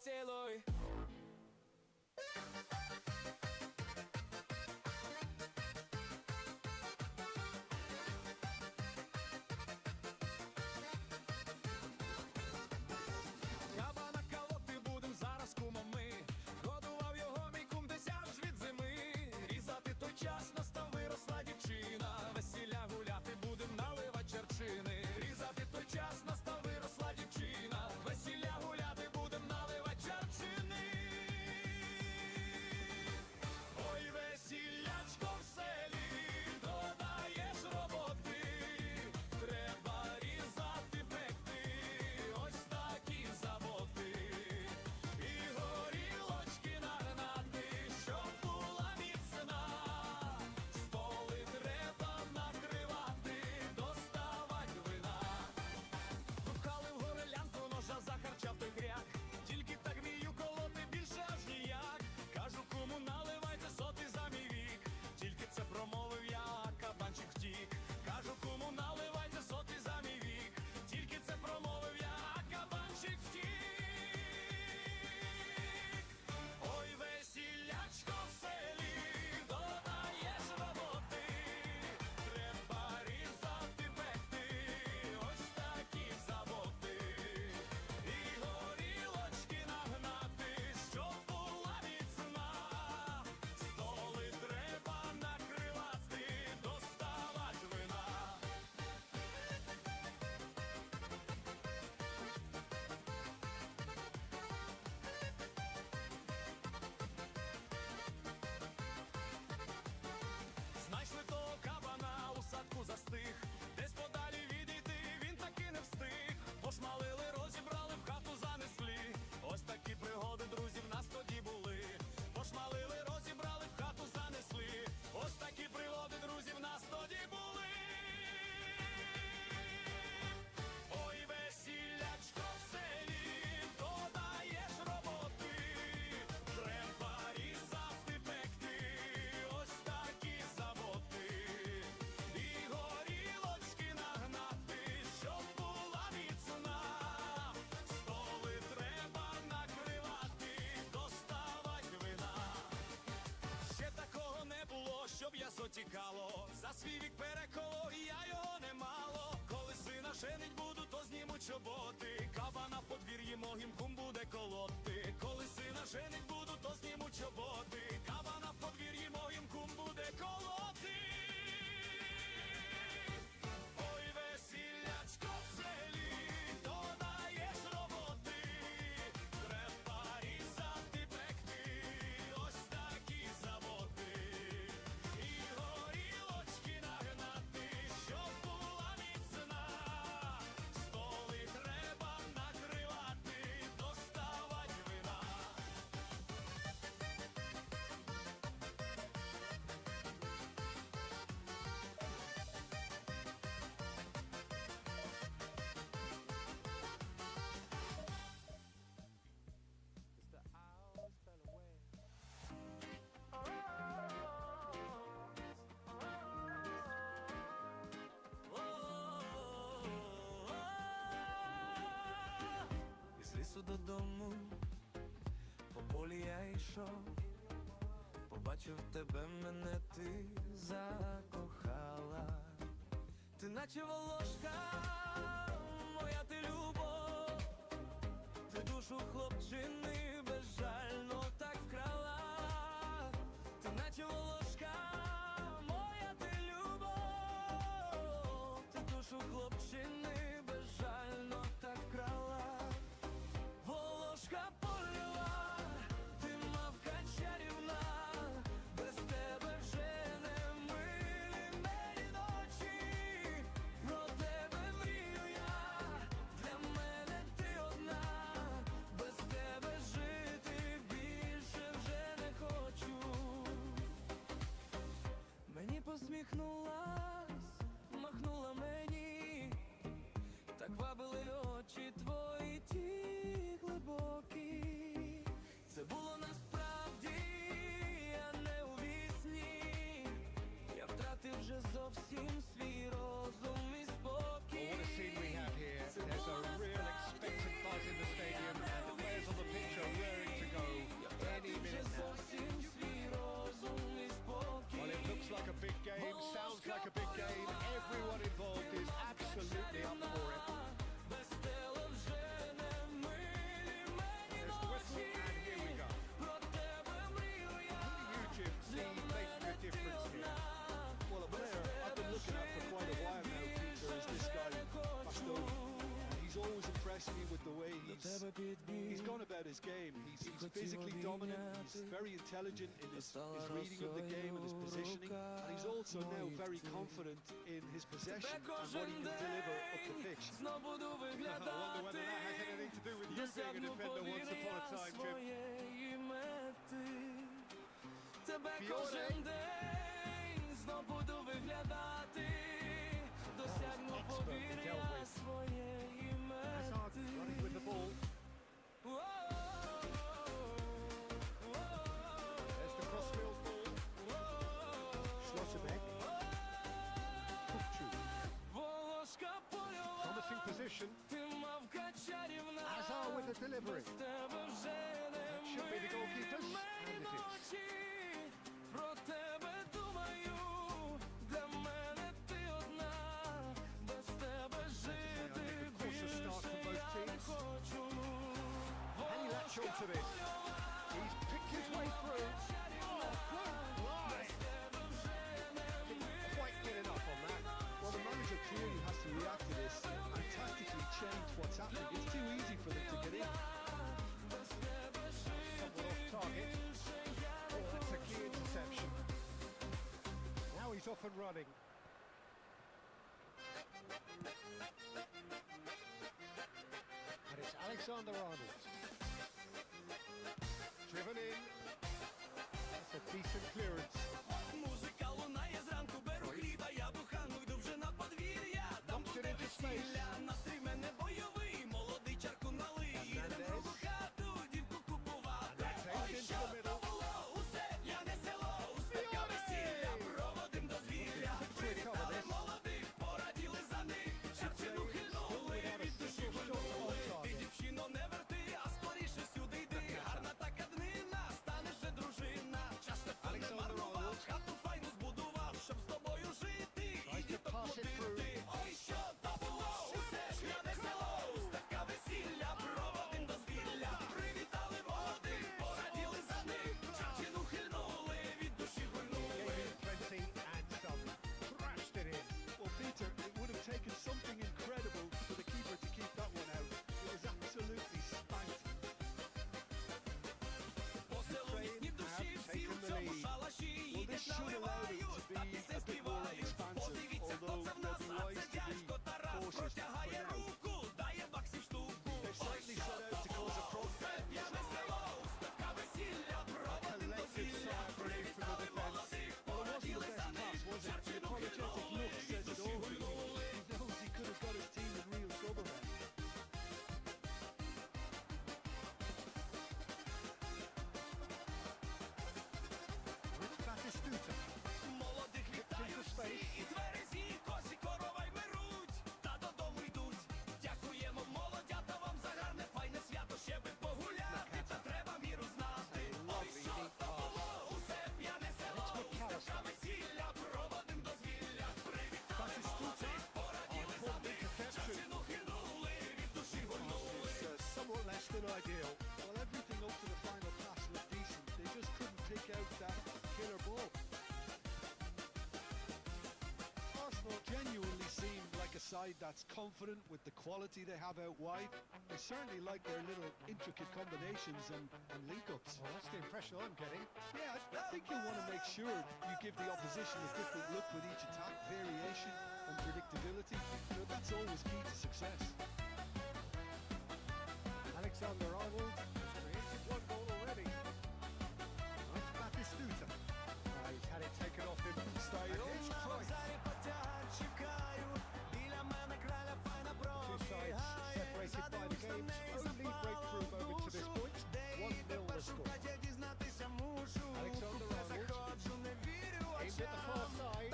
поцілуй. Кабана колоти будем зараз кумами. Годував його мій кум, десяв ж від зими. Різати той час, настав виросла дівчина. Весілля гуляти будем, наливать черчини. Різати той час, настав виросла дівчина. Весілля гуляти будем, наливать черчини. Ой, весіллячко в селі, додаєш роботи. Треба різати, пекти, ось такі заботи. І горілочки нагнати, щоб була міцна. Столи треба накривати, доставать вина. Пхали в горелянку, ножа захарчав той хряк. Тільки так вмію колоти, більше аж ніяк. Кажу, кому наливайте соти за мій вік. Тільки це промовив я, а кабанчик втік. Кажу, кому наливайте соти за мій вік. Тільки це промовив я, а кабанчик втік. Ой, весіллячко в селі, додаєш роботи. Треба різати, пекти, ось такі заботи. І горілочки нагнати, щоб була міцна. Столи треба накривати, доставать вина. Знайшли того кабана, у садку застиг. Десь подалі відійти він таки не встиг. Пошмалили, розібрали, в хату занесли. Ось такі пригоди, друзі, в нас тоді були. Пошмалили, розібрали, в хату занесли. Ось такі пригоди, друзі, в нас тоді були. Ой, весіллячко в селі, додаєш роботи. Треба різати, пекти, ось такі заботи. І горілочки нагнати, щоб була міцна. Столи треба накривати, доставать вина. Ще такого не було, щоб я сотікало. За свій вік переколо, і я його немало. Коли сина женить буду, то зніму чоботи. Каба на подвір'ї могім кум буде колоти. Коли сина женить буду, то зніму чоботи. Каба на подвір'ї могім кум буде колоти. Ой, весіллячко в селі, додаєш роботи. Треба різати, пекти, ось такі заботи. І горілочки нагнати, щоб була міцна. Столи треба накривати, доставать вина. Із лісу додому, по полі я йшов. Побачив тебе, мене ти закохала. Ти наче волошка, моя ти любов. Ти душу хлопчини безжально так вкрала. Ти наче волошка, моя ти любов. Ти душу хлопчини безжально так вкрала. Волошка польова, ти мавка чарівна. Без тебе вже не милі мені ночі. Про тебе мрію я, для мене ти одна. Без тебе жити більше вже не хочу. Мені посміхнулась, махнула мені. Так вабили очі твої ті глибокі. Це було насправді, а не у вісні. Я втратив вже зовсім свій розум і спокій. What a scene we have here. There's a real expectant buzz in the stadium and the players on the pitch are impressed me with the way he's gone about his game. He's physically dominant, he's very intelligent in his reading of the game and his positioning, and he's also now very confident in his possession and what he can deliver up the pitch. I wonder whether that has anything to do with you being a defender once upon a time, Jim. Тебе кожен день знов буду виглядати, досягну повір'я своєї мети. Running with the ball. There's the crossfield ball. Schlotterbeck. Волошка польова, Promising position. ти мавка чарівна, Hazard with the delivery. без тебе вже не Should be the goalkeepers. ми And it is. ночі. Про тебе думаю, для мене ти одна, без тебе жити більше я не хочу. And he latched onto this. He's picked his way through. Quite good enough on that. Well, the manager clearly has to react to this and tactically change what's happening. It's too easy for them to get in. Somewhat off target. Oh, that's a key interception. Now he's off and running. And it's Alexander-Arnold. Driven in. That's a decent clearance. Музика лунає зранку, беру хліба, я бухану, йду вже на подвір'я. Там Knocked it буде into space. весілля, настрій мене бойовий, молодий чарку налий. Їдем в другу хату, дівку купувати. Ой, into що the то middle. було, усе п'яне село, успіха весілля, проводим дозвілля. Привітали молодих, пораділи за них, чарчину хильнули, від душі гульнули. Ти, дівчино, не верти, а скоріше сюди йди. Гарна така днина, станеш же дружина. Час Стефан не марнував, хату файну збудував, щоб з тобою жити і діток плодити. Ой, що то було, усе п'яне село, Стефка весілля, проводим дозвілля. Привітали молодих, пораділи за них, чарчину хильнули, від душі гульнули. Gave him plenty and some. Crashed it in. Well, Peter, it would have taken something incredible for the keeper to keep that one out. It was absolutely spanked. По селу міцні душі, всі у цьому шалаші, їдять, наливають, та пісень співають. Подивіться, хто це в нас, а це дядько Тарас, протягає руку, дає баксів штуку. Ой, що то було, усе п'яне село, Стефка весілля, проводим дозвілля. Привітали молодих, пораділи за них, чарчину хильнули, від душі гульнули. He knows he could have got his team in real trouble then. With Batistuta. Молодих вітають всі, і тверезі, косі коровай беруть, та додому йдуть. Дякуємо молодята вам за гарне файне свято, ще би погуляти, та треба міру знати. Ой, що то було, усе п'яне село, Стефка весілля, проводим дозвілля. Привітали молодих, пораділи за них, чарчину хильнули, від душі гульнули. Somewhat less than ideal. Well, everything up to the final pass looked decent. They just couldn't pick out that killer ball. Arsenal genuinely seem like a side that's confident with the quality they have out wide. They certainly like their little intricate combinations and link-ups. Well, that's the impression I'm getting. Yeah, I think you want to make sure you give the opposition a different look with each attack, variation and predictability. You know, that's always key to success. Alexander-Arnold has created one goal already. That's Batistuta. He's had it taken off him. And here's Christ. Two sides separated by the game's only breakthrough moment to this point. 1-0 the score. Alexander-Arnold aimed at the far side.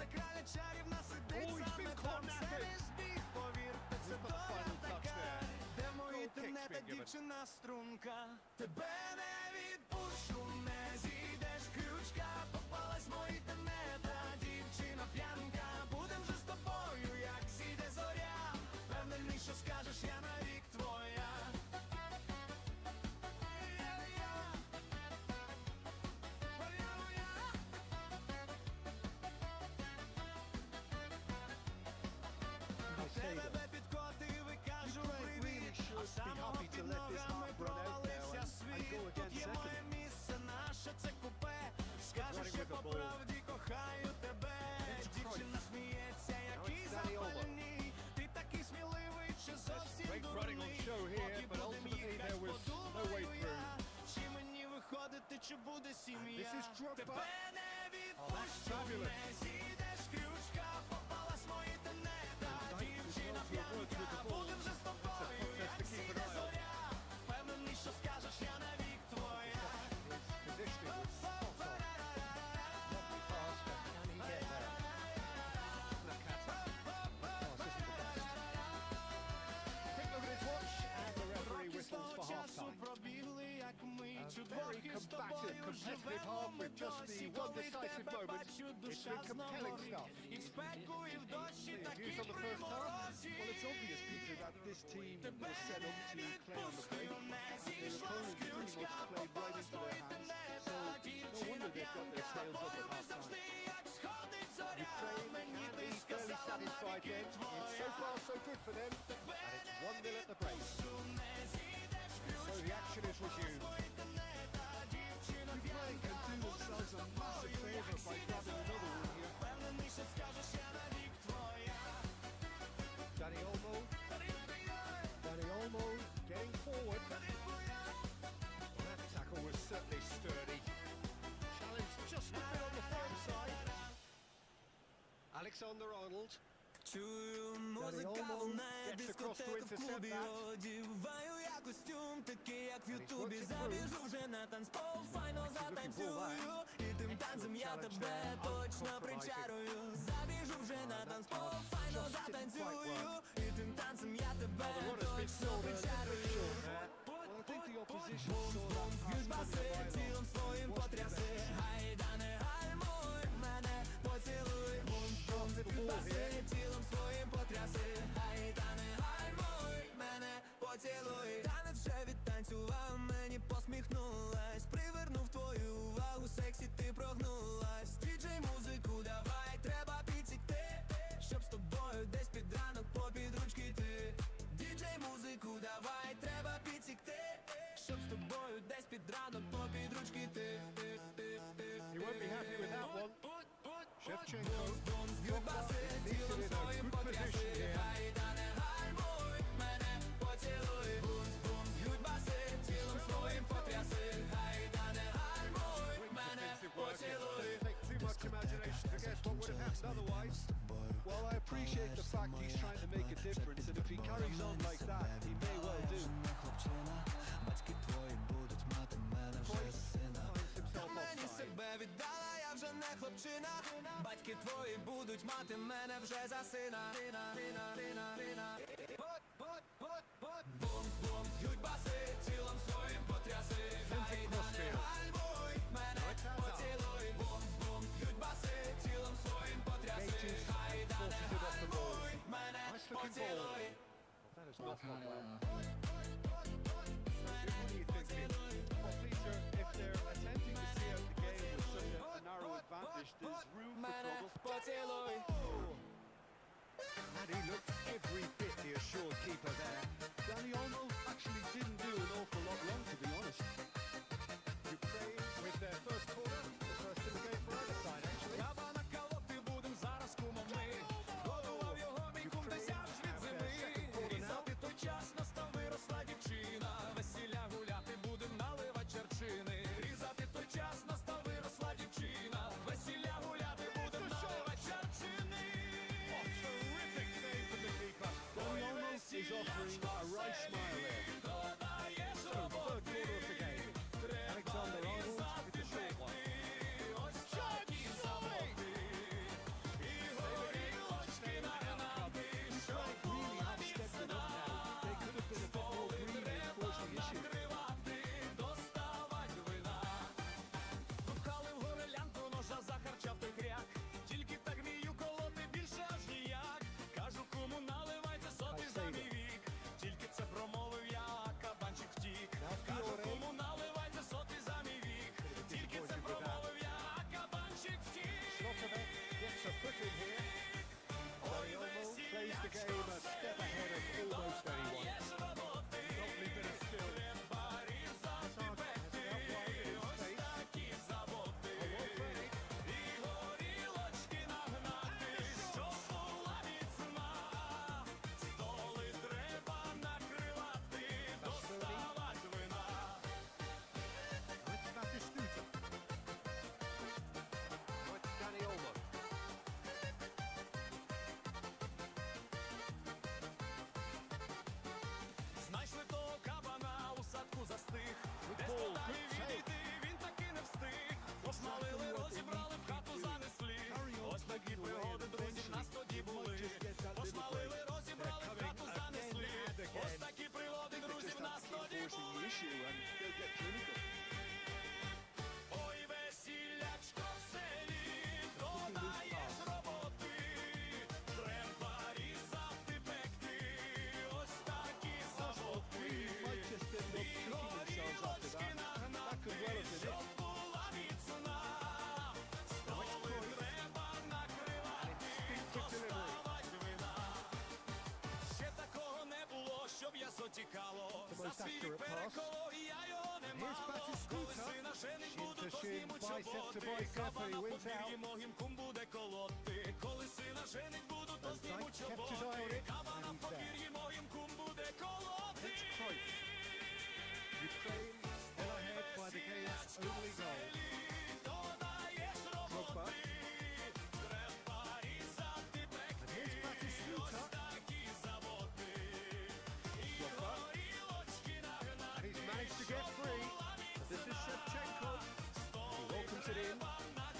Oh, he's been caught napping. We've got the final touch there. Goal kick's been given. Дівчина струнка, тебе не відпущу, не зійдеш крючка, попалась мої тенета, дівчина п'янка, будем же з тобою, як зійде зоря, впевнений, що скажеш, я навік твоя. Nice save. Тебе підкотив і кажу привіт, а second. місце наше це купе. Скажеш, я по правді кохаю тебе. Дівчина сміється, який запальний. Ти такий сміливий, чи зовсім дурний. Поки будем їхать, подумаю я. Чи мені виходити, чи буде сім'я? Тебе не відпущу, не зійдеш крючка. Попалась мої тенета. Дівчина п'янка, будем вже з тобою, як сіде зоря. Впевнений, що скажеш, я навік твоя. Роки з того часу пробігли, як ми чудові з тобою живемо ми досі. Коли тебе бачу, душа знову горить. І в спеку, і в дощі, такі приморозі. Well, it's obvious, Peter, that this team was set up to play on the break. Their opponent pretty much played right into their hands. So no wonder they've got their tails up at half time. Ukraine can be fairly satisfied then. So far, so good for them. And it's 1-0 at the break. So the action is resumed. Ukraine can do themselves a massive favour by grabbing another one here. Danny Olmo. Danny Olmo getting forward. That tackle was certainly sturdy. Challenge just a bit on the firm side. Alexander-Arnold. Чую, музика лунає, дискотека в клубі. Одіваю я костюм, такий як в ютубі. Забіжу вже на танцпол, файно затанцюю. І тим танцем я тебе точно причарую. Забіжу вже на танцпол, файно затанцюю. І тим танцем я тебе точно причарую. Well, I think the opposition saw that Б'ють pass баси, coming a mile тілом off. своїм потряси. Гайда не гальмуй, мене поцілуй. Бум-бум, б'ють баси, тілом своїм потряси. Гайда не гальмуй, мене поцілуй. Танець вже відтанцював, мені посміхнулась. Привернув твою увагу, сексі ти прогнулась. Діджей, музику давай, треба підсікти, щоб з тобою десь під ранок попід ручки йти. Діджей, музику давай, треба підсікти, щоб з тобою десь під ранок попід ручки йти. He won't be happy with that one. Shevchenko. Б'ють баси, тілом своїм потряси. Гайда не гальмуй, мене поцілуй. Бум-бум, б'ють баси, тілом своїм потряси. Гайда не гальмуй, мене поцілуй. Doesn't take too much imagination to guess what would have happened otherwise. Well, I appreciate the fact he's trying to make a difference, and if he carries on like that, he may well do. Finds himself Мені offside. себе віддала, я вже не хлопчина. Батьки твої будуть мати мене вже за сина. Бум-бум, б'ють баси, тілом своїм потряси. Гайда не гальмуй, мене поцілуй. Бум-бум, б'ють баси, тілом своїм потряси. Гайда не гальмуй, мене Nice looking ball. поцілуй. That has not gone well. What do you think? Well, Peter, if they're attempting to see out the game with such a narrow advantage, there's room for Мене trouble. поцілуй. And he looked every bit the assured keeper there. Danny Olmo actually didn't do an awful lot wrong, to be honest. Ukraine with their first corner. The first in the game for either side, actually. Кава на колоти будем зараз кумами. Годував його мій кум десяж від зими. Різати той час настав виросла дівчина. Весілля гуляти будем наливать черчини. Різати той час настав виросла дівчина. Весілля гуляти будем наливать черчини. Terrific save from the keeper. Danny Olmo is offering a right smile there. Додаєш So, third роботи. corner of the game. потікало. The За most свій вік accurate pass. переколо, і я його не Here's мало. Batistuta. Коли сина женить Shin буду, to то shin, знімуть bicep to чоботи. bicep, and Кабана he wins подвір'ї out. моїм кум буде колоти. Коли сина женить буду, то And знімуть Dyke kept his eye on чоботи. it, Кабана and he's there. подвір'ї моїм кум буде колоти. Let's try. Ukraine still ahead by the game's only goal. Додаєш роботи. Треба різати And here's Batistuta. такі заводи. І горілочки нагнати. And he's managed to get free. This is Shevchenko. He welcomes it in.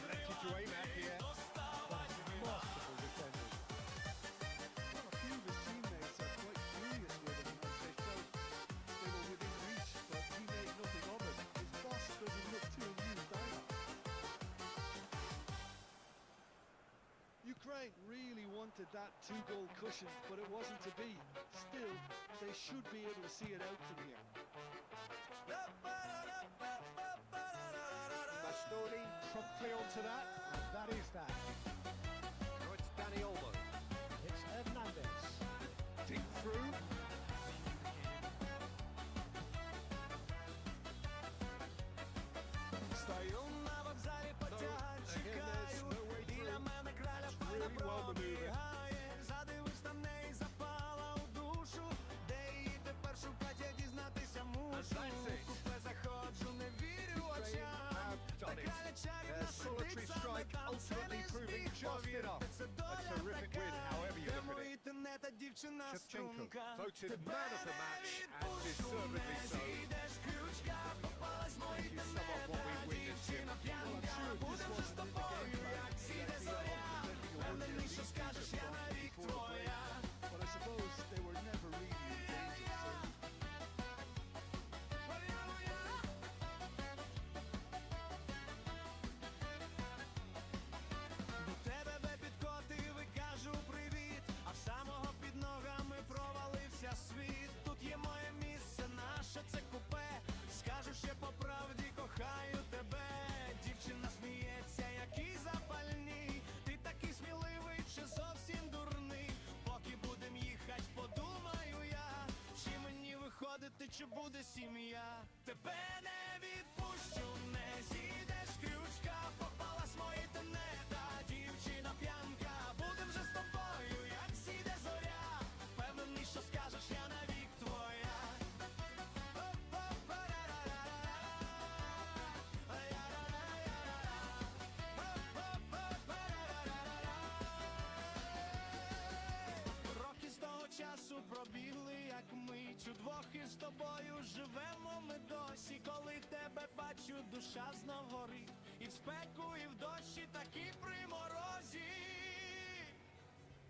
Connected to Amak here. Masterful defending. Well, a few of his teammates are quite furious with him as they felt they were within reach, but he made nothing of it. His boss doesn't look too amused either. Ukraine really wanted that two-goal cushion, but it wasn't to be. Still, they should be able to see it out from here. Bastoni promptly onto that, and that is that. Now it's Danny Olmo. It's Hernandez. Deep through. Стою на вокзалі, потяг чекаю. no way Біля through. мене краля It's файна really well maneuvered. пробігає. Задивись на неї, запала у душу. Де її тепер шукать, я дізнатися мушу. that's it. Купе заходжу, не вірю очам. have Та done it. краля чарівна Their solitary сидить саме strike там. Це ultimately не proving збіг, just повірте, enough. це A доля terrific така. win, however you Де look at мої it. тенета, дівчина Shevchenko струнка. voted Тебе man of the не match, and відпущу, deservedly не so. зійдеш, крючка, попалась мої If you sum up what we тенета, witnessed here, дівчина п'янка. Будем же з тобою, як зійде зоря. Впевнений, що скажеш, я навік твоя. But I suppose they were never really in danger. So До тебе підкотив і кажу привіт, а в самого під ногами провалився світ. Тут є моє місце, наше це купе. Скажу ще по правді, кохаю тебе. Дівчина сміється, який запальний. Ти такий сміливий чи зовсім дурний. Поки будем їхать, подумаю я, чи мені виходити, чи буде сім'я. Тебе не відпущу, не зійдеш, крючка, попалась мої тенета, дівчина п'янка. Будем же з тобою, як зійде зоря. Впевнений, що скажеш, я навік твоя. Роки з того часу пробігли, як мить. Удвох із тобою живемо ми досі. Коли тебе бачу, душа знов горить. І в спеку, і в дощі, так і при морозі.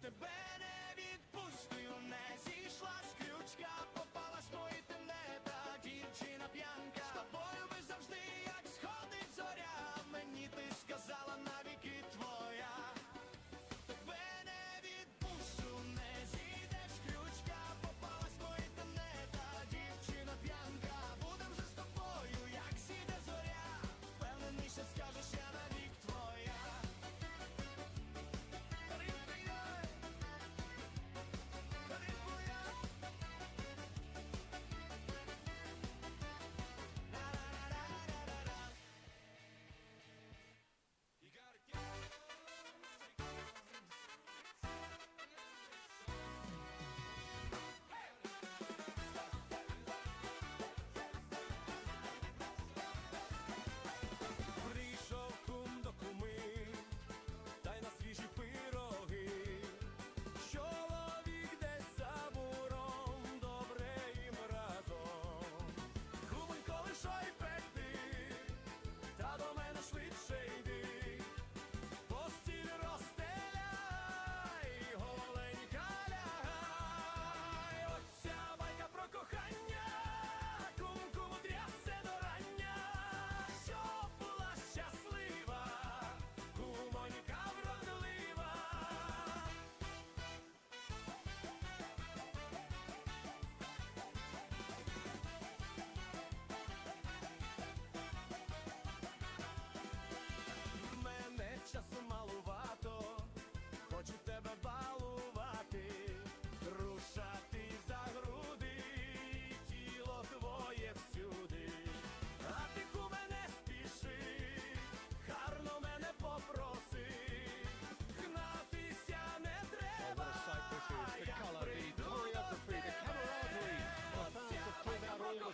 Тебе не відпустив, не зійшла з крючка. Попалась мої тенета, дівчина п'янка. З тобою ми завжди, як сходить зоря. Мені ти сказала, навіки твоя. Тебе не відпущу, не зійдеш, крючка. Попалась мої тенета, дівчина п'янка. Будем же з тобою, як сіде зоря. Впевнений, що скажеш, я навік твоя.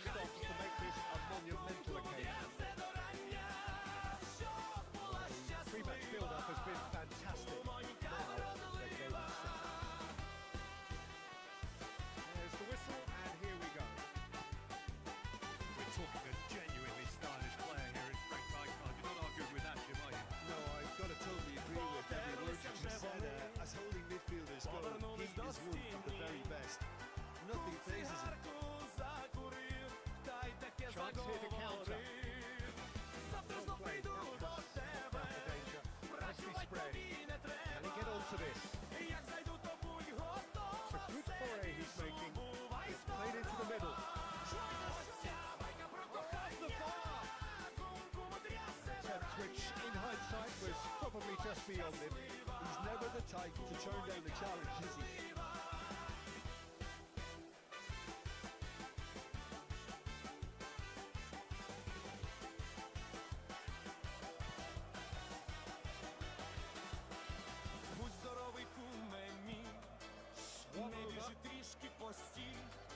stops to make this a monumental occasion. Pre-match build-up has been fantastic. Now the game is set. There's the whistle, and here we go. We're talking a genuinely stylish player here in Frank Rijkaard. You're not arguing with that, Jim, are you? No, I've got to totally agree with every word you just said. As holding midfielders go, he is one of the very best. Nothing phases him. Chance here to counter. Well played, now cuts out the danger. Nicely spread. Can he get onto this? It's a good foray he's making. It's played into the middle. Off the bar! Attempt which, in hindsight, was probably just beyond him. He's never the type to turn down the challenge, is he? Будь здоровий, куме мій, не Swallowed біжи up, трішки постій.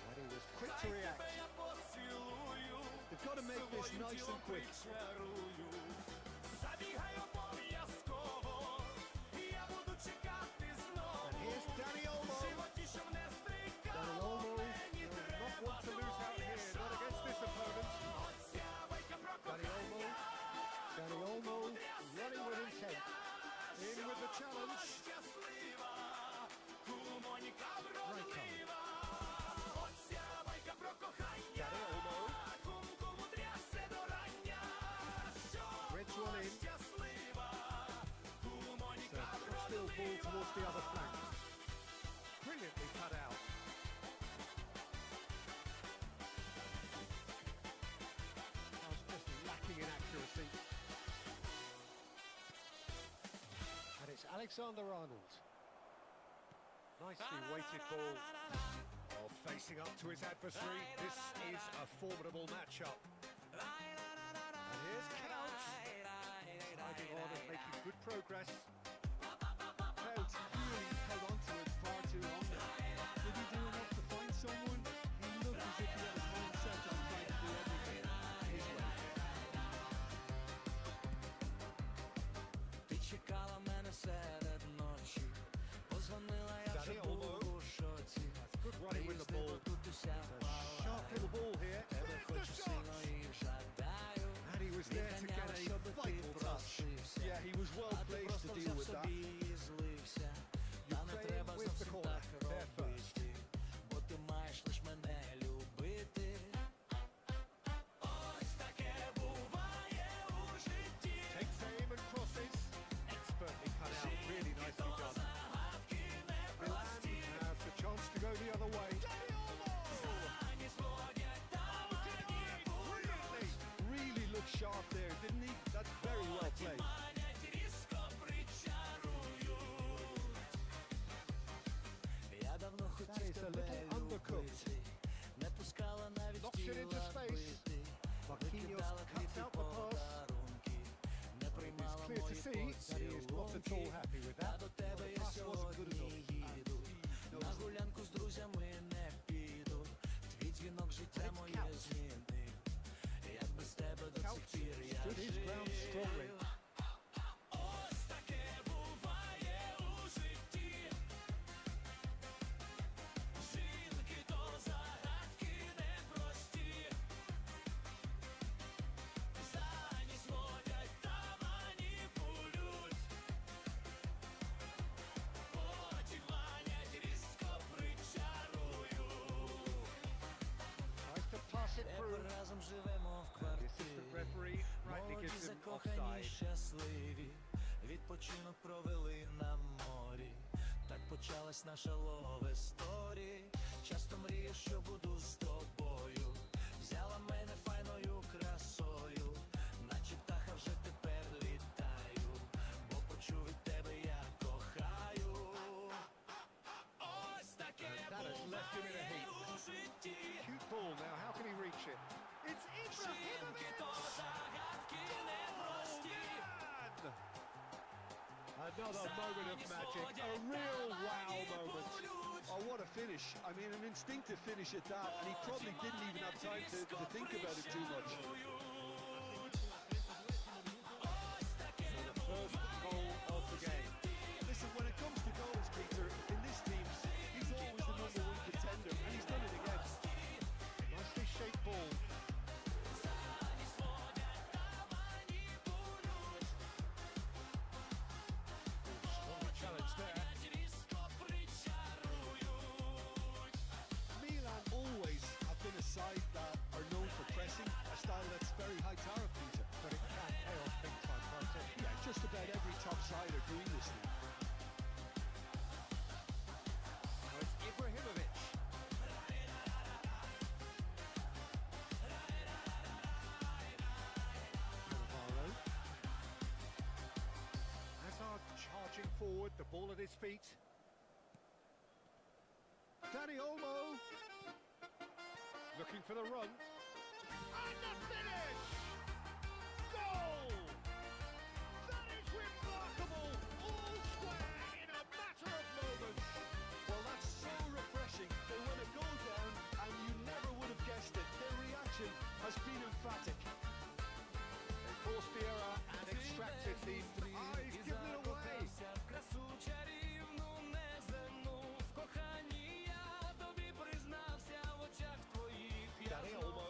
and he was quick to react. Тебе я поцілую, They've got to make this своїм nice тілом and quick. причарую. Забігай обов'язково, я буду чекати знову. And here's Danny Olmo. В животі, щоб не Danny стрикало, Olmo мені will not треба want to lose out here, not against this opponent. Оця байка про Danny Olmo. кохання. Danny Olmo running with intent. In with the challenge. Щаслива, кумоніка вродлива. Оця байка про кохання. Danny Olmo. Кум-куму трясе до рання. Що Reds one in. щаслива, кумоніка Still ball towards the other flank. Brilliantly cut out. Was just lacking in accuracy. And it's Alexander-Arnold. Nicely weighted ball. Oh, facing up to his adversary. This is a formidable matchup. And here's Count. Sliding on and making good progress. Crowds really held on to it far too long there. Did he do enough to find someone? He looked as if he had his mind set on trying to do everything his way. Ти чекала мене серед ночі, позвонила, я вже Danny був Olmo. у шоці. Good running with the Приїзди, ball. бо тут уся A sharp little ball here. тебе With the хочу сильно shot. і жадаю. And he was there to get Відганяла, a щоб ти vital touch. просився. Yeah, he was well А ти placed просто to deal взяв with that. собі і злився. Та не Ukraine треба with the зовсім corner. так There first. робити, бо ти маєш лиш мене любити. Ось таке буває у житті. Takes aim and crosses. Expertly cut out. Really nicely done. Загадки Milan непрості. has the chance to go the other way. Ані зводять, та мені Brilliantly. Really looked sharp there, didn't he? That's very well played. манять, різко причарують. Я давно That хотів is a тебе little undercooked. любити, не пускала навіть Knocks it into тіла space. бити. Marquinhos Викидала cuts квіти out the pass. подарунки, не It's приймала clear to мої see that he is not at all поцілунки. happy with Та that. до тебе The я pass wasn't good сьогодні enough. їду, на гулянку з друзями не піду. Твій дзвінок життя It's моє Count. змінив. Як без тебе до Count цих пір я stood his ground strongly. жив. Ось таке буває у житті. Жінки то загадки непрості. За ніс водять та маніпулюють. Потім манять, різко причарують. Tries to pass it through. Тепер разом живемо в The assistant квартирі. referee rightly Молоді, gives him закохані, offside. щасливі, відпочинок провели на морі. Так почалась наша love story. Часто мрію, що буду з тобою. Взяла мене файною красою, наче птаха вже тепер літаю, бо почув від тебе я кохаю. Ось таке And that has left him in a heap. буває у житті. Cute ball now. How can he reach it? It's Жінки то Ibrahimovic. загадки непрості. Another moment of magic. A real wow moment. Oh, what a finish. finish. I mean, an instinctive finish at that, and he probably didn't even have time to think about it too much. First goal of the game. Listen, when it comes to goals, Peter, in this team, he's always the #1 contender, and he's done it again. Nicely shaped ball. Strong challenge there. Milan always have been a side that are known for pressing, a style that's very high tower, Peter. But it can pay off big time, can't it? Yeah, just about every top side are doing this now. Now it's Ibrahimovic. Navarro. Hazard charging forward, the ball at his feet. Dani Olmo looking for the run. And the finish! Goal! That is remarkable! All square in a matter of moments. Well, that's so refreshing. They went a goal down, and you never would have guessed it. Their reaction has been emphatic. They forced the error and extracted the... Ah, he's given it away! Dani Olmo.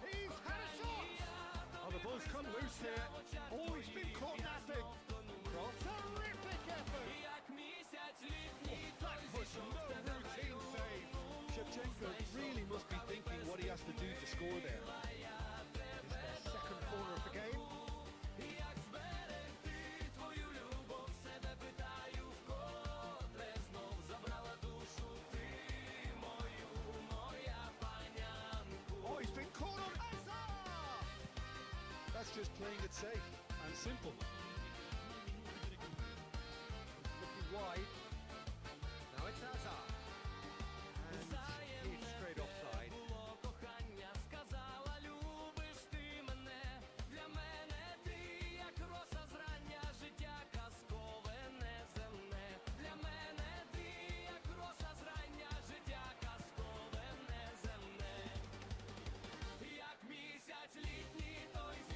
He's had a shot! Oh, the ball's come loose here. Oh, he's been caught napping. Cross. Terrific effort! Oh, that was no routine save. Shevchenko really must be thinking what he has to do to score there. It's their second corner of the game. Oh, he's been caught on Hazard! That's just playing it safe and simple. Looking wide. Now it's Hazard. And he's straight offside.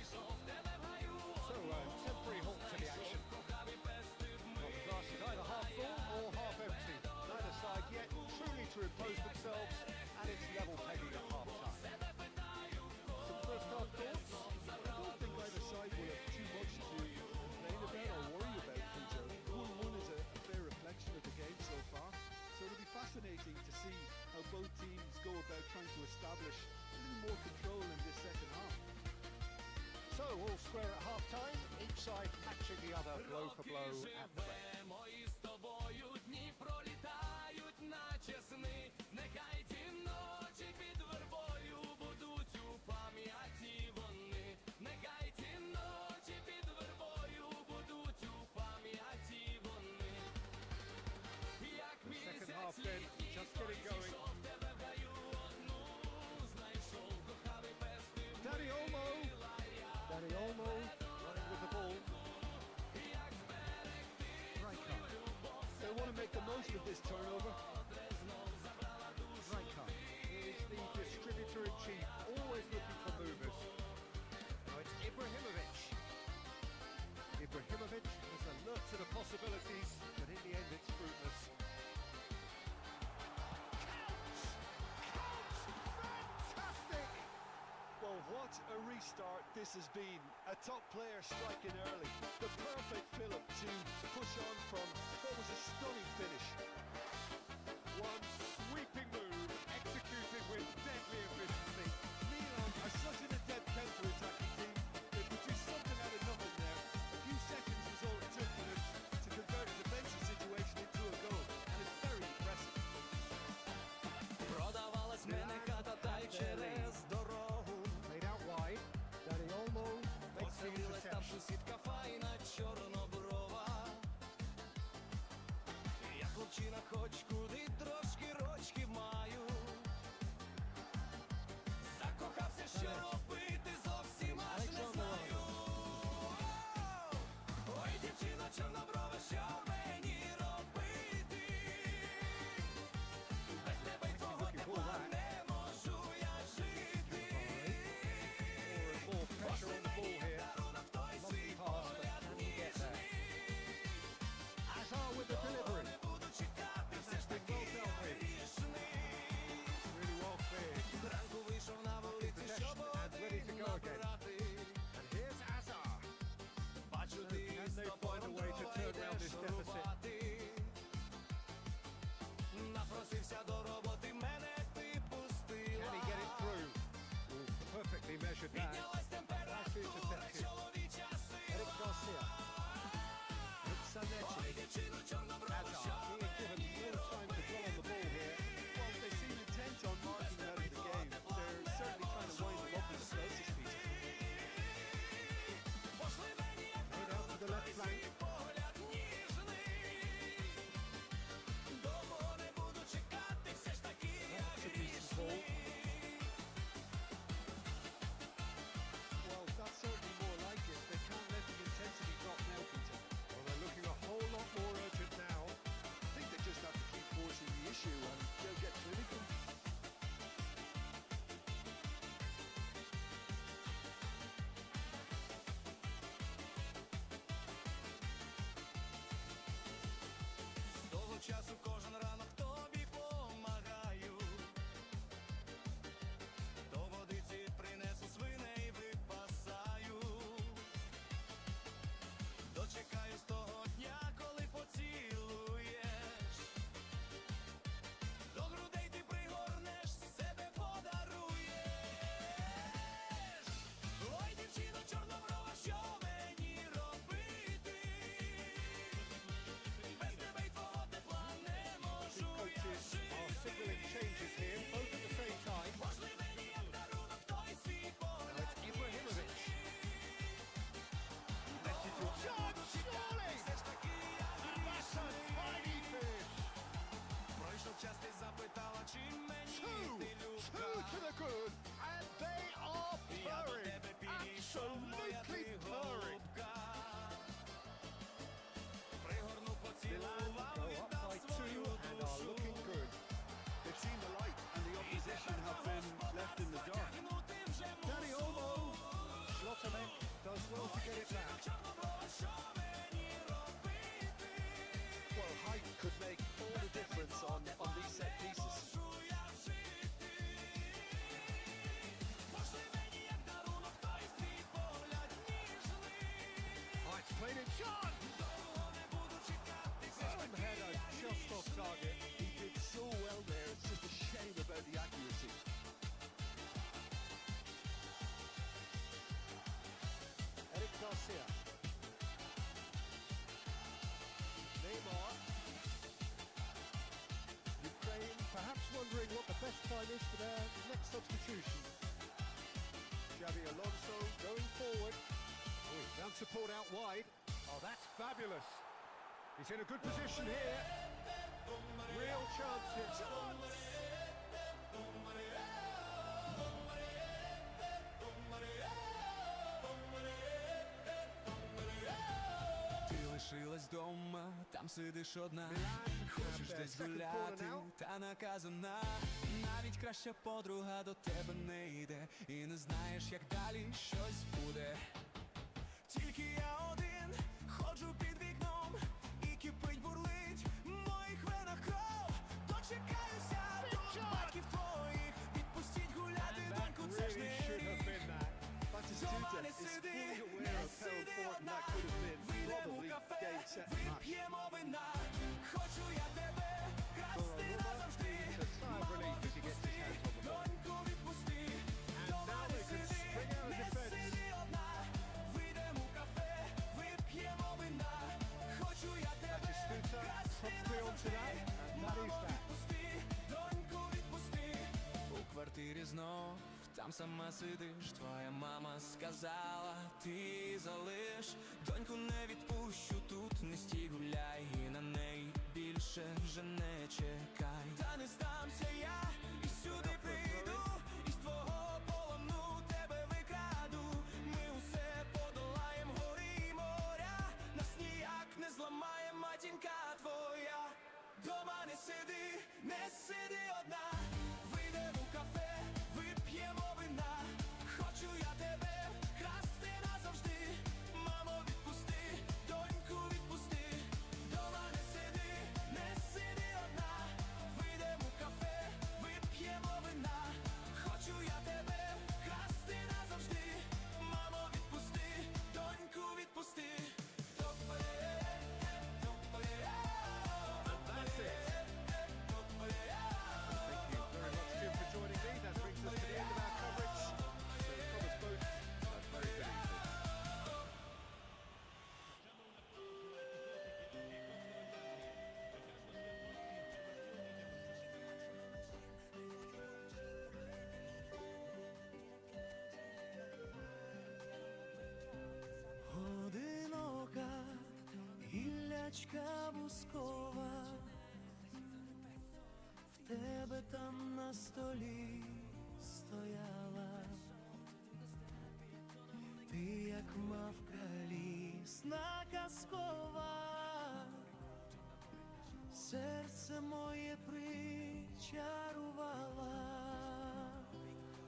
So, temporary halt to the action. Well, the glass is either half full or half empty. Neither side yet truly to impose themselves, and it's level pegging at half time. Some first half thoughts? I don't think either side will have too much to complain about or worry about, Peter. 1-1 is a fair reflection of the game so far. So it'll be fascinating to see how both teams go about trying to establish a little more control in this second half. So, all square at half time, each side matching the other blow for blow at threat. The second half then, just getting going. Dani Olmo. Dani Olmo running with the ball. Rijkaard. They want to make the most of this turnover. Rijkaard is the distributor-in-chief, always looking for movers. Now it's Ibrahimovic. Ibrahimovic is alert to the possibilities, but in the end it's fruitless. Fantastic! Well, what a restart this has been. A top player striking early. The perfect fill-up to push on from what was a stunning finish. One sweeping move, executed with deadly efficiency. Milan are such an adept counter-attacking team. They produced something out of nothing there. A few seconds was all it took for them to convert a defensive situation into a goal. And it's very impressive. Продавалась мене хата та й через дорогу. Laid out wide. Dani Olmo makes the Поселилась там interception. сусідка файна чорноброва. Я хлопчина хоч куди трошки рочки маю. Закохався, що робити зовсім аж не знаю. Ой, дівчино чорноброва, що мені робити? Без next substitution. Xabi Alonso going forward. Oh, he found support out wide. Oh, that's fabulous. He's in a good position here. Real chances. Ти лишилась дома, там сидиш одна. Хочеш десь гуляти, та наказана. Навіть краща подруга до тебе не йде. І не знаєш, як далі щось буде. Тільки я один, ходжу під вікном. І кипить, бурлить в моїх венах кров. Дочекаюся тут батьків твоїх. Відпустіть гуляти, доньку, це ж не рік. Дома не сиди, не сиди одна. Вийдемо у кафе, вип'ємо вина. Хочу я тебе красти назавжди. Мамо, відпусти, доньку, відпусти. Дома не сиди, не сиди одна. Вийдемо у кафе, вип'ємо вина. Хочу я тебе красти назавжди. Мамо, відпусти, доньку, відпусти. У квартирі знов там сама сидиш, твоя мама сказала, ти залиш. Доньку не відпущу, тут не стій, гуляй. І на неї більше вже не чекай. Та не здамся я, і сюди прийду. Із твого полону тебе викраду. Ми усе подолаєм, гори й моря. Нас ніяк не зламає матінка твоя. Дома не сиди, не сиди одна. Вийдемо у кафе, вип'ємо вина. Хочу я тебе красти назавжди. Мамо, відпусти, доньку, відпусти. Дома не сиди, не сиди одна. Вийдемо у кафе, вип'ємо вина. Хочу я тебе красти назавжди. Мамо, відпусти, доньку, відпусти. That's it. Thank you very much, Jim, for joining me. That brings us to the end of our coverage. So from us both, a very good evening. Одинока гіллячка бускова, в тебе там на столі стояла. Ти як мавка лісна казкова, серце моє причарувала.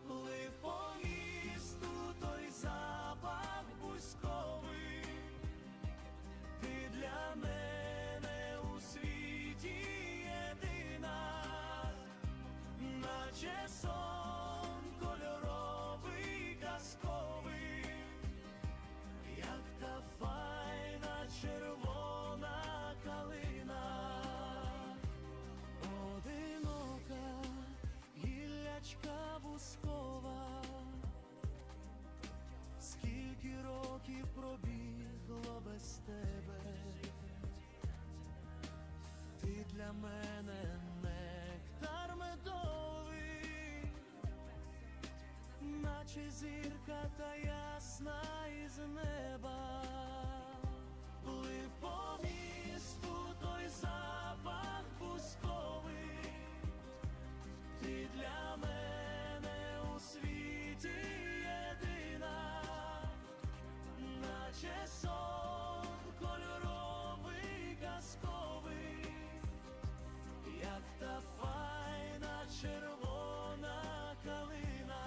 Плив по місту той запах бузьковий. Ти для мене у світі єдина, наче сон кольоровий, казковий, як та файна червона калина. Одинока гіллячка бускова, скільки років пробігло без тебе. Ти для мене нектар медовий, наче зірка та ясна із неба. Плив по місту той запах бузьковий. Ти для мене у світі єдина, наче сон кольоровий, казковий, як та файна червона калина.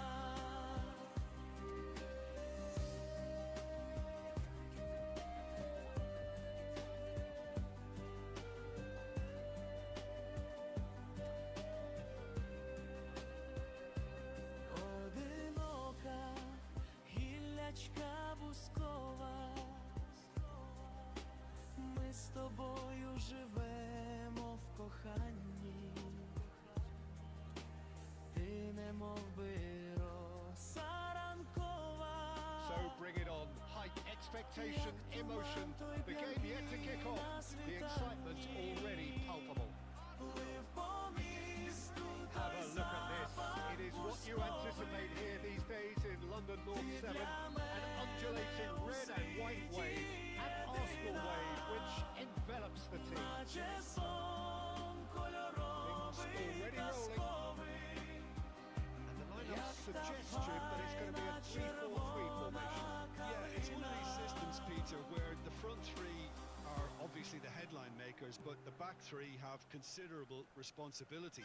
Одинока гіллячка бускова, ми з тобою живемо в коханні. Ти немов би роса ранкова. So bring it on. Height, expectation, emotion. The game yet to kick off. The excitement already palpable. Плив по місту Have той a look at this. запах It is what you 7, an undulating red and white wave, an Arsenal wave which envelops the team. Things already rolling. And the lineup suggestion that it's going to be a 3-4-3 formation. Yeah, it's one of these systems, Peter, where the front three are obviously the headline makers, but the back three have considerable responsibility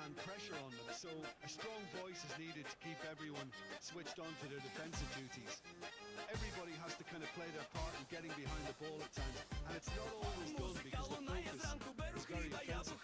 and pressure on them. So a strong voice is needed to keep everyone switched on to their defensive duties. Everybody has to kind of play their part in getting behind the ball at times, and it's not always done because the focus is very offensive.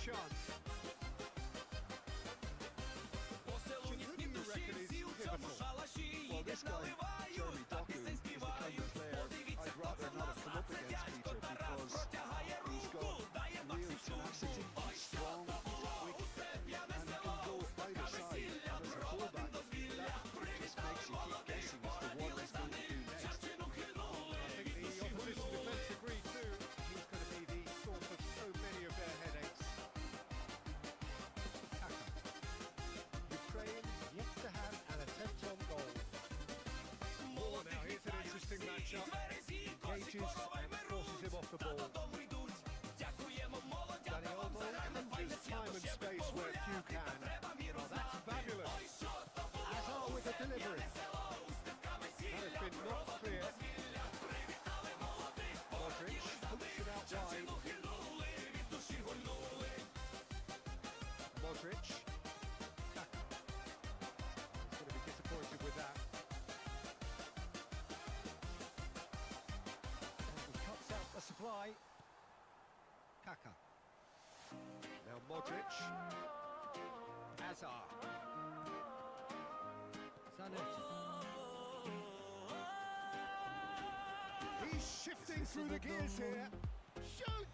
Chance. Well, this guy, Jeremy Doku, is the kind of player I'd rather not have come up against, Peter, because he's got real tenacity, he's strong, he's quick, and he can go either side. And as a fullback, that just makes you keep guessing as to what he's going to do next. I think the opposition defence agree too. He's going to be the source of so many of their headaches. Ukraine yet to have an attempt on goal. Oh, now here's an interesting matchup. Gages and forces him off the ball. Danny Olmo enters time and space where few can. Oh, that's fabulous. Hazard with the delivery. That has been not clear. Modric hooks it out wide. Modric. He's going to be disappointed with that. And he cuts out the supply. Kaka. Now Modric. Hazard. Zanetti. He's shifting through the gears here. Shoots!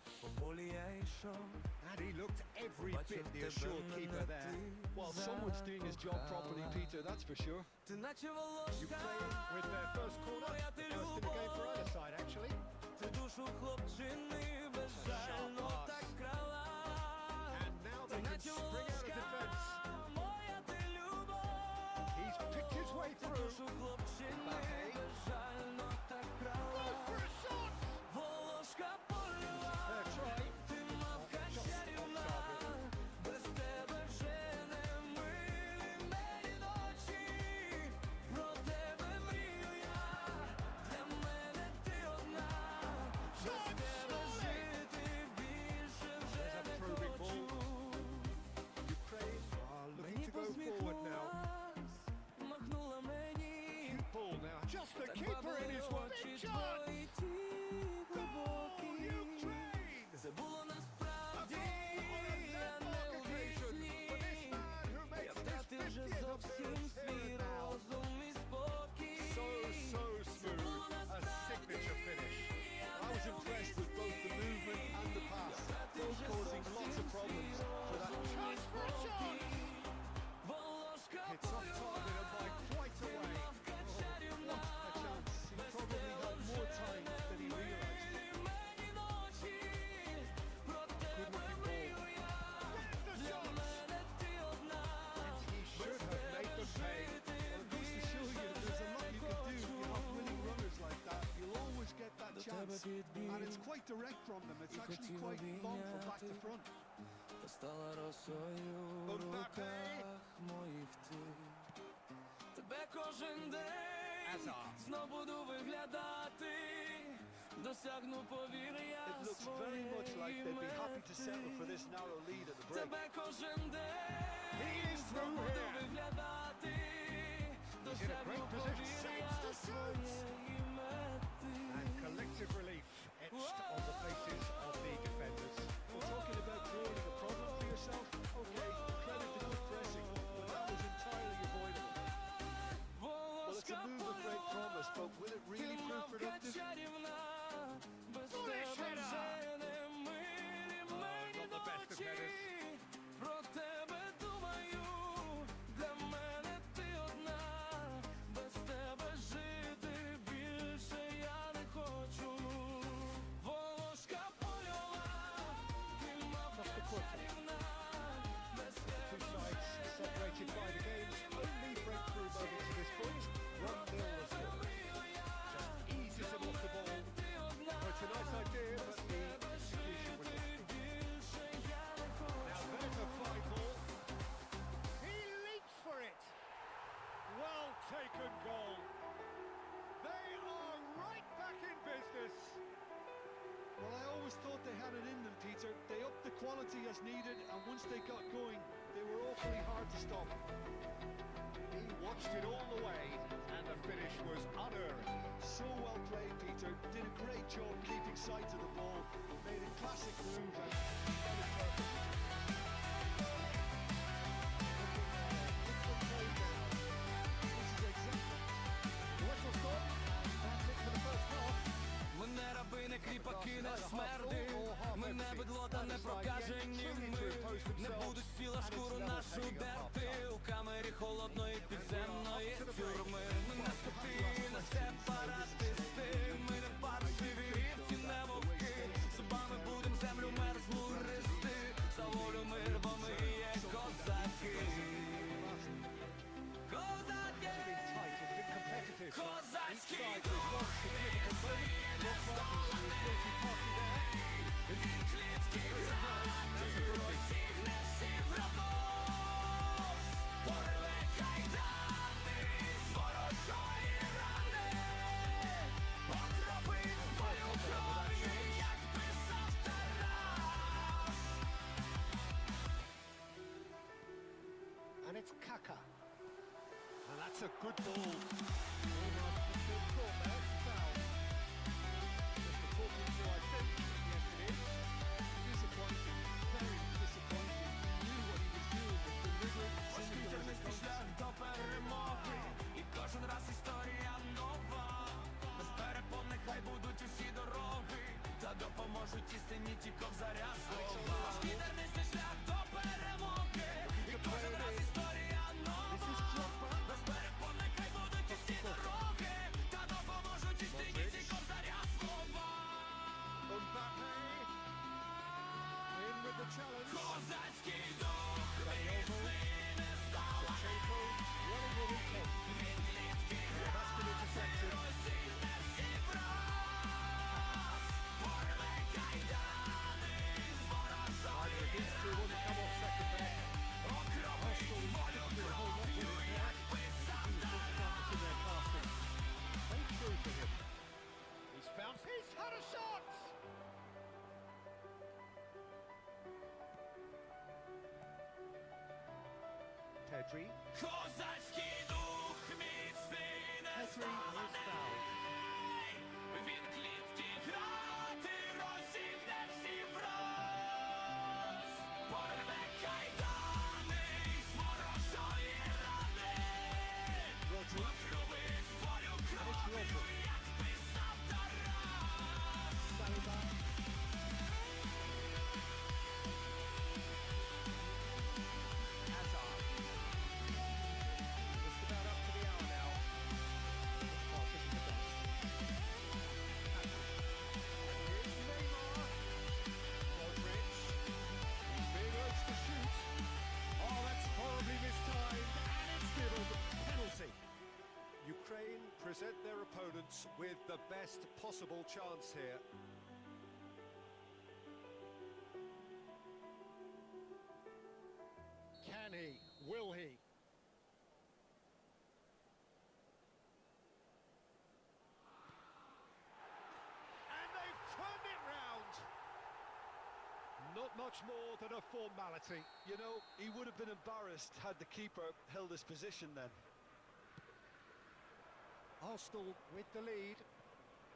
And he looked every bit the assured keeper there. Well, someone's doing his job properly, Peter, that's for sure. Ukraine with their first corner. First in the game for either side, actually. And now they can spring out of defence. He's picked his way through. Bahe. Go for a shot! Fair try. Just on target. There's a probing ball. Ukraine are looking to go forward now. Cute ball now. Just the keeper in his one. Big chance! Goal, Ukraine! A goal on a landmark occasion for this man who makes his 50th appearance now. So smooth. A signature finish. I was impressed with both the movement and the pass, both causing lots of problems for that Chance for a shot! It's off target and by quite a way. what a chance. He probably had more time than he realised. Good looking ball. There's the shot! And he should have made them pay. Well, it goes to show you that there's a lot you can do. You have winning runners like that. You'll always get that chance. And it's quite direct from them. It's actually quite long from back to front. Стала росою в руках моїх ти. Тебе кожен день Hazard. знов буду виглядати, до досягну, повір, я It looks very much like they'd be happy to settle for this narrow lead at the break. Тебе кожен день He is through буду here. виглядати. He's in a great position. Saves to shoot. Своєї мети. And collective relief etched on the faces of the defenders. Well, talking about creating a problem for yourself, okay, credit to good pressing, but that was entirely avoidable. Well, it's a move of great promise, but will it really prove productive? Foolish header. Not the best of headers. Про тебе думаю, для мене ти одна, без тебе жити більше я не хочу. Волошка польова, ти мавка чарівна, без Two тебе sides separated by the game's only breakthrough moment to this point. 1-0 the score. Just eases him off the ball. Well, it's a nice idea, but the execution was lacking. Now there's a fine ball. He leaps for it. Well taken goal. They are right back in business. Well, I always thought they had it in them, Peter. They upped the quality as needed, and once they got going, they were awfully hard to stop. He watched it all the way, and the finish was unerring. So well played, Peter. Did a great job keeping sight of the ball. Made a classic move and that was perfect. This is exactly... Whistle stop. That's it for the first half. Мене раби, не кріпаки, не смерди. Мене бидло та не прокажені ми. Не будуть сіла шкуру нашу дерти. У камері холодної підземної тюрми. Ми не скоти, не сепаратисти. Ми не паршиві вівці, не вовки. Зубами будем землю мерзлу гристи. За волю мир, бо ми є козаки. Козаки! Козацький дух не здоланий. Він клітки грати, розігне всіх врагов. Порве кайдани з ворожої рани. Окропить свою кров'ю, як писав Тарас. And it's Kaka. And that's a good ball. Almost still caught there, it's a foul. Just according to, I think, yes it is. Disappointing, very disappointing. He knew what he was doing, but delivered Важкий тернистий шлях до перемоги. І кожен раз історія нова. Без перепон нехай будуть усі дороги. Та допоможуть істині ті ковзаря слова. Важкий тернистий шлях до перемоги. І кожен раз історія нова. Без перепон нехай будуть усі дороги. Та допоможуть істині ті ковзаря слова. Mbappe in with the challenge. Козацький дух міцний не здоланий. Running with intent. Він клітки That's been intercepted. розігне всіх враз. Порве кайдани з ворожої These two wouldn't come off second there. окропить волю кров'ю, як писав Тарас. In their passing. Stay true to him. He's found. He's had a shot. Pedri. Козацький дух міцний не Pedri is fouled. здоланий. Він клітки грати розігне всіх враз. Порве кайдани з ворожої рани. Rodri. Окропить волю кров'ю, як писав Тарас. Saliba. Hazard. Just about up to the hour now. Pass isn't the best. And here's Neymar. Modric. He's being urged to shoot. Oh, that's horribly mistimed. And it's given penalty. Ukraine present their opponents with the best possible chance here. Can he? Will he? And they much more than a formality. You know, he would have been embarrassed had the keeper held his position then. Arsenal with the lead.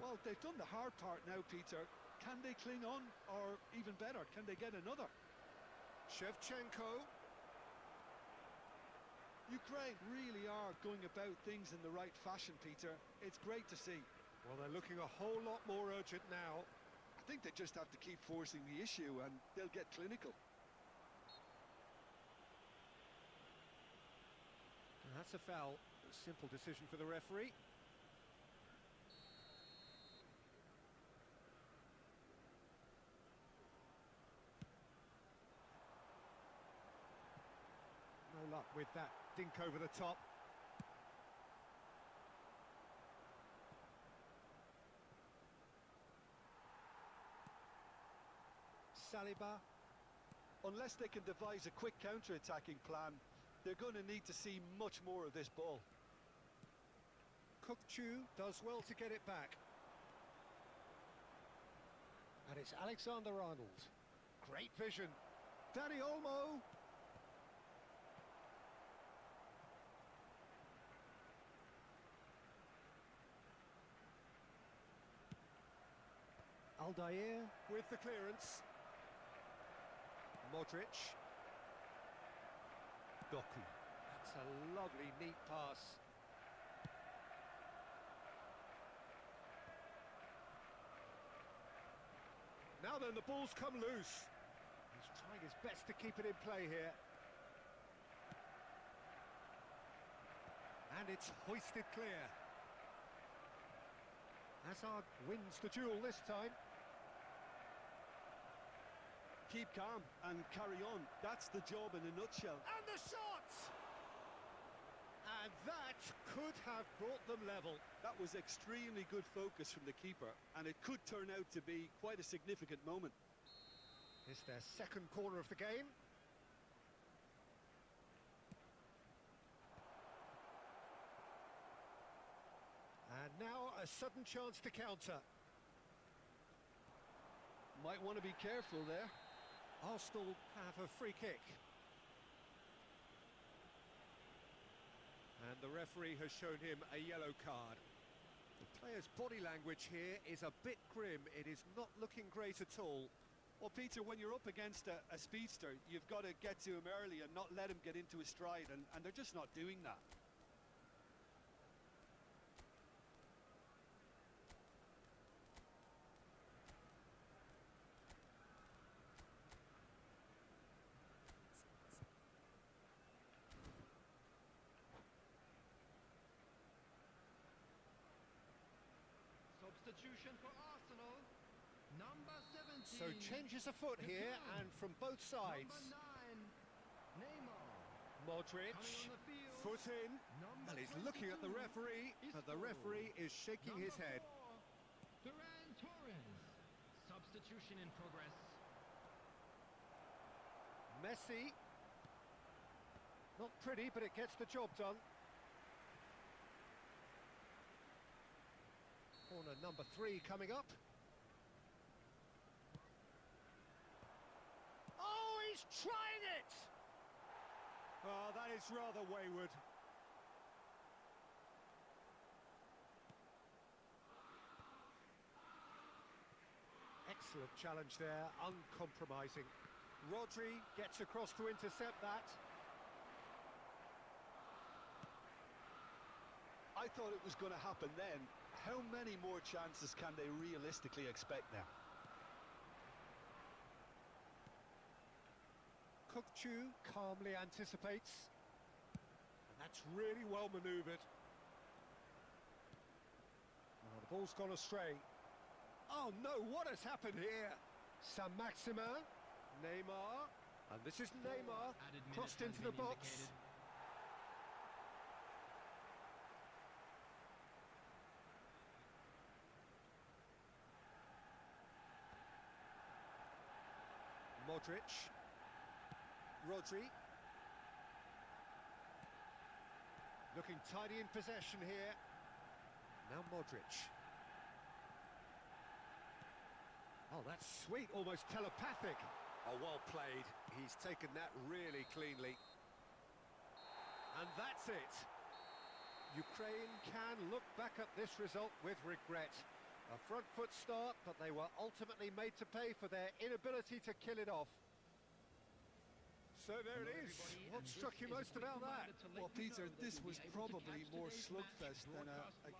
Well, they've done the hard part now, Peter. Can they cling on, or even better, can they get another? Shevchenko. Ukraine really are going about things in the right fashion, Peter. It's great to see. Well, they're looking a whole lot more urgent now. I think they just have to keep forcing the issue and they'll get clinical. And that's a foul. A simple decision for the referee. No luck with that dink over the top. Saliba. Unless they can devise a quick counter-attacking plan, they're going to need to see much more of this ball. Kukçu does well to get it back. And it's Alexander-Arnold. Great vision. Dani Olmo. Aldair with the clearance. Modric. Doku. That's a lovely, neat pass. Now then, the ball's come loose. He's trying his best to keep it in play here. And it's hoisted clear. Hazard wins the duel this time. Keep calm and carry on. That's the job in a nutshell. And the shot! And that could have brought them level. That was extremely good focus from the keeper, and it could turn out to be quite a significant moment. It's their second corner of the game. And now a sudden chance to counter. Might want to be careful there. Arsenal have a free kick. And the referee has shown him a yellow card. The player's body language here is a bit grim. It is not looking great at all. Well, Peter, when you're up against a speedster, you've got to get to him early and not let him get into his stride, and they're just not doing that. Substitution for Arsenal, number 17. So changes afoot here, and from both sides. Number 9, Neymar. Modric, Coming on the field. foot in, Number and he's looking at the 22, referee, but the Isco. referee is shaking his Number head. 4, Ferran Torres. Substitution in progress. Messi. Not pretty, but it gets the job done. Corner number 3 coming up. Oh, he's trying it! Oh, that is rather wayward. Excellent challenge there, uncompromising. Rodri gets across to intercept that. I thought it was going to happen then. How many more chances can they realistically expect now? Kukçu calmly anticipates. And that's really well manoeuvred. Oh, the ball's gone astray. Oh no, what has happened here? Saint-Maximin, Neymar, and this is Neymar, Added minutes crossed has into the been box. indicated. Modric, Rodri, looking tidy in possession here. Now Modric. Oh, that's sweet, almost telepathic. Oh, well played. He's taken that really cleanly. And that's it. Ukraine can look back at this result with regret. A front foot start, but they were ultimately made to pay for their inability to kill it off. So there it is. What struck you most about that? Well, Peter, this was probably more slugfest than a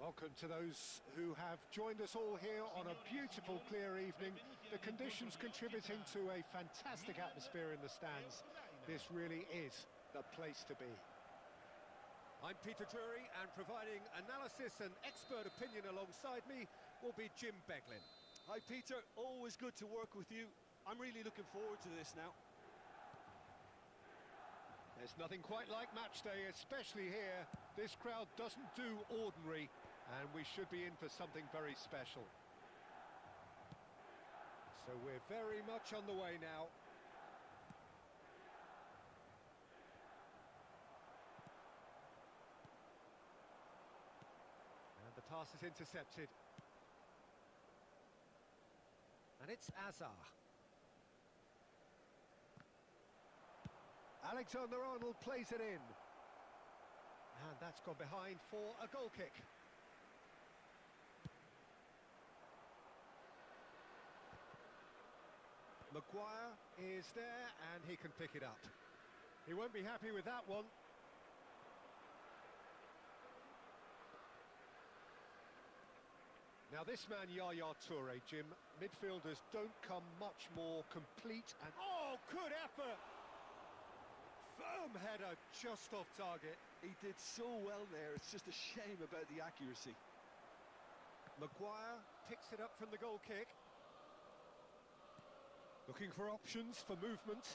Welcome to those who have joined us all here on a beautiful, clear evening. The conditions contributing to a fantastic atmosphere in the stands. This really is the place to be. I'm Peter Drury, and providing analysis and expert opinion alongside me will be Jim Beglin. Hi, Peter. Always good to work with you. I'm really looking forward to this now. There's nothing quite like match day, especially here. This crowd doesn't do ordinary, and we should be in for something very special. So we're very much on the way now. And the pass is intercepted. And it's Azar. Alexander-Arnold plays it in. And that's gone behind for a goal kick. Maguire is there, and he can pick it up. He won't be happy with that one. Now this man, Yaya Toure, Jim, midfielders don't come much more complete and... Oh, good effort! Firm header, just off target. He did so well there, it's just a shame about the accuracy. Maguire picks it up from the goal kick. Looking for options for movement.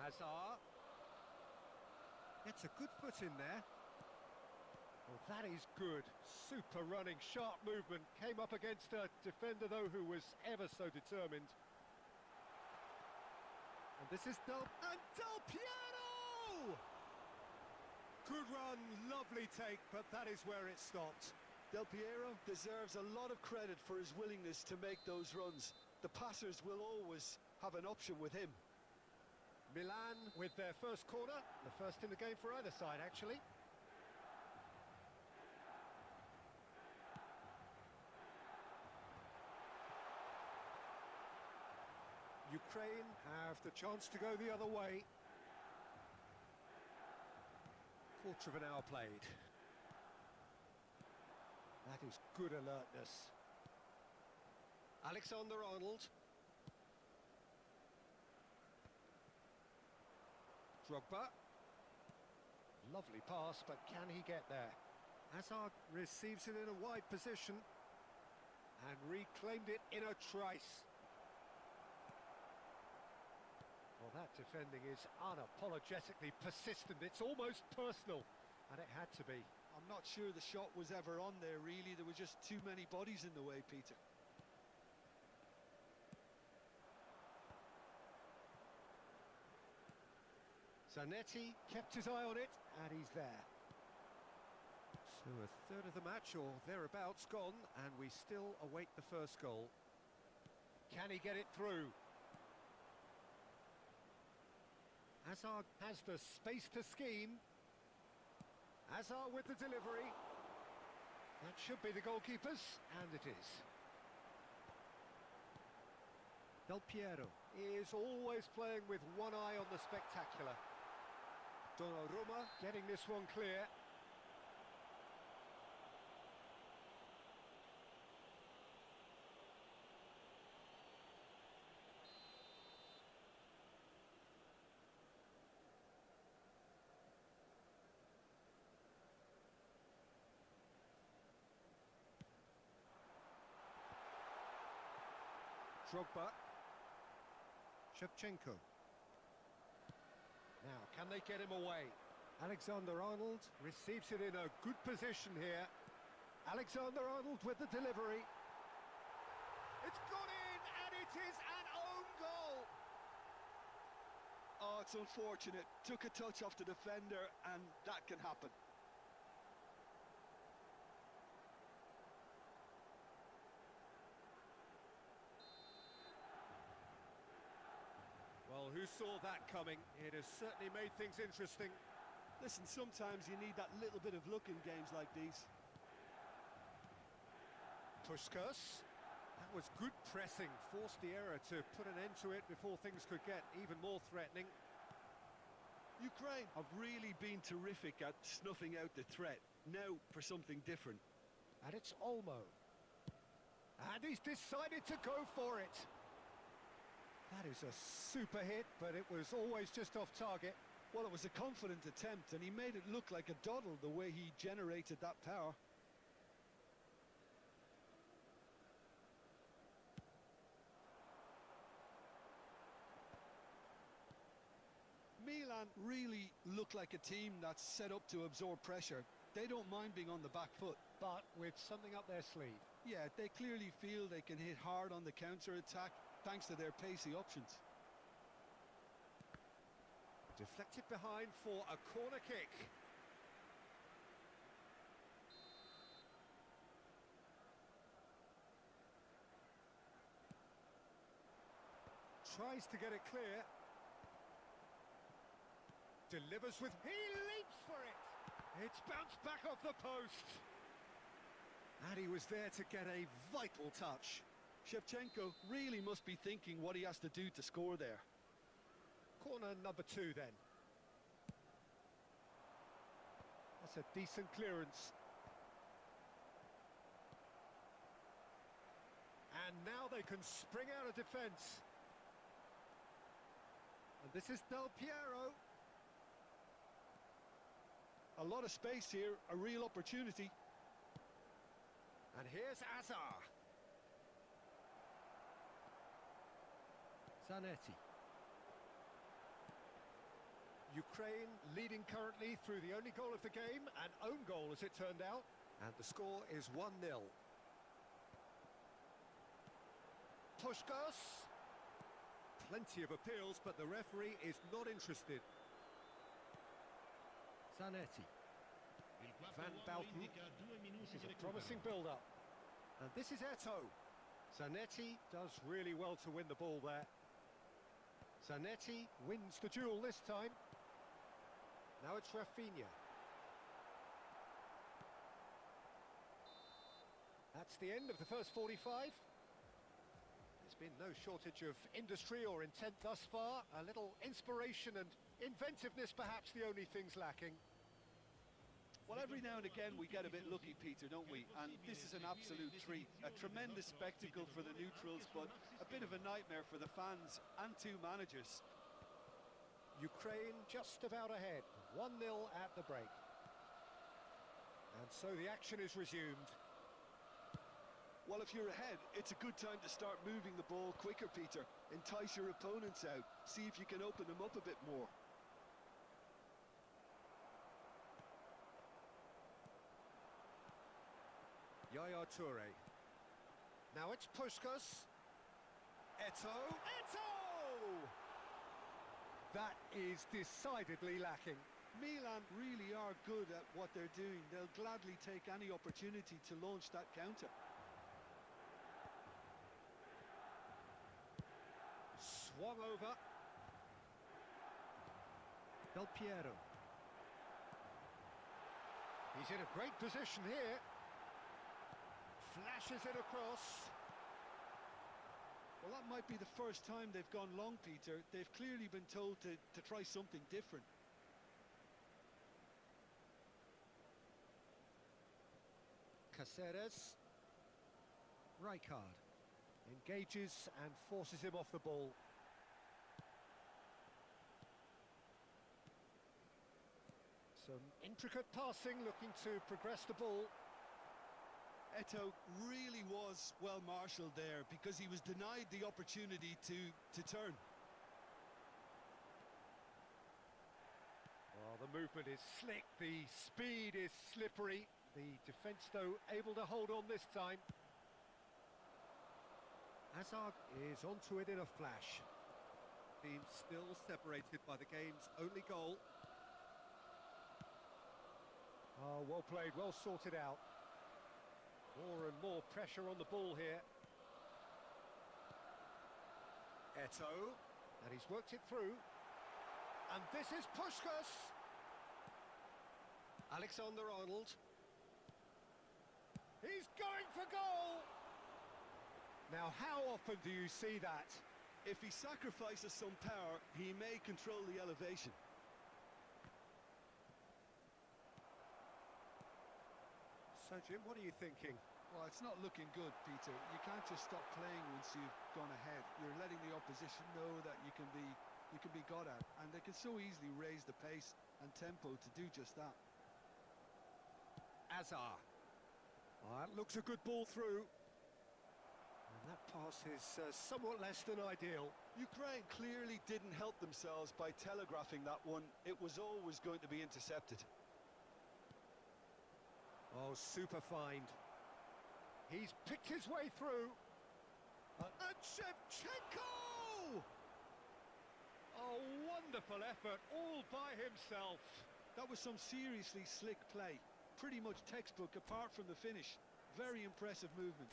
Hazard. Gets a good foot in there. Well, that is good. Super running, sharp movement. Came up against a defender, though, who was ever so determined. And this is Del Piero! Good run, lovely take, but that is where it stopped. Del Piero deserves a lot of credit for his willingness to make those runs. The passers will always have an option with him. Milan with their first corner, the first in the game for either side, actually. Ukraine have the chance to go the other way. Quarter of an hour played. That is good alertness. Alexander-Arnold. Drogba. Lovely pass, but can he get there? Hazard receives it in a wide position and reclaimed it in a trice. Well, that defending is unapologetically persistent. It's almost personal, and it had to be. I'm not sure the shot was ever on there, really. There were just too many bodies in the way, Peter. Zanetti kept his eye on it, and he's there. So a third of the match, or thereabouts, gone, and we still await the first goal. Can he get it through? Hazard has the space to scheme. Hazard with the delivery. That should be the goalkeepers, and it is. Del Piero is always playing with one eye on the spectacular. Donnarumma getting this one clear. Drogba. Shevchenko. Now, can they get him away? Alexander-Arnold receives it in a good position here. Alexander-Arnold with the delivery. It's gone in, and it is an own goal! Oh, it's unfortunate. Took a touch off the defender, and that can happen. Well, who saw that coming? It has certainly made things interesting. Listen, sometimes you need that little bit of luck in games like these. Puskas. That was good pressing. Forced the error to put an end to it before things could get even more threatening. Ukraine have really been terrific at snuffing out the threat. Now for something different. And it's Olmo. And he's decided to go for it. That is a super hit, but it was always just off target. Well, it was a confident attempt, and he made it look like a doddle the way he generated that power. Milan really look like a team that's set up to absorb pressure. They don't mind being on the back foot. But with something up their sleeve. Yeah, they clearly feel they can hit hard on the counter-attack thanks to their pacey options. Deflected behind for a corner kick. Tries to get it clear. Delivers with... He leaps for it! It's bounced back off the post. And he was there to get a vital touch. Shevchenko really must be thinking what he has to do to score there. Corner number 2 then. That's a decent clearance. And now they can spring out of defence. And this is Del Piero. A lot of space here, a real opportunity. And here's Hazard. Zanetti. Ukraine leading currently through the only goal of the game, an own goal as it turned out, and the score is 1-0. Puskas. Plenty of appeals, but the referee is not interested. Zanetti. Van Bouten. This is a promising build-up. And this is Eto'o. Zanetti does really well to win the ball there. Zanetti wins the duel this time. Now it's Rafinha. That's the end of the first 45. There's been no shortage of industry or intent thus far. A little inspiration and inventiveness, perhaps the only things lacking. Well, every now and again we get a bit lucky, Peter, don't we? And this is an absolute treat. A tremendous spectacle for the neutrals, but a bit of a nightmare for the fans and two managers. Ukraine just about ahead, 1-0 at the break. And so the action is resumed. Well, if you're ahead, it's a good time to start moving the ball quicker, Peter. Entice your opponents out. See if you can open them up a bit more. Yaya Toure. Now it's Puskas. Eto'o. Eto'o! That is decidedly lacking. Milan really are good at what they're doing. They'll gladly take any opportunity to launch that counter. Swung over. Del Piero. He's in a great position here. Flashes it across. Well, that might be the first time they've gone long, Peter. They've clearly been told to try something different. Caceres. Rijkaard engages and forces him off the ball. Some intricate passing, looking to progress the ball. Eto'o really was well marshalled there because he was denied the opportunity to turn. Well, the movement is slick, the speed is slippery. The defence, though, able to hold on this time. Hazard is onto it in a flash. Team still separated by the game's only goal. Oh, well played, well sorted out. More and more pressure on the ball here. Eto'o, and he's worked it through. And this is Puskas. Alexander-Arnold. He's going for goal! Now, how often do you see that? If he sacrifices some power, he may control the elevation. So, Jim, what are you thinking? Well, it's not looking good, Peter. You can't just stop playing once you've gone ahead. You're letting the opposition know that you can be got at, and they can so easily raise the pace and tempo to do just that. Hazard. That looks a good ball through. And that pass is somewhat less than ideal. Ukraine clearly didn't help themselves by telegraphing that one. It was always going to be intercepted. Oh, super find. He's picked his way through. And Shevchenko! Oh, wonderful effort, all by himself. That was some seriously slick play. Pretty much textbook apart from the finish. Very impressive movement.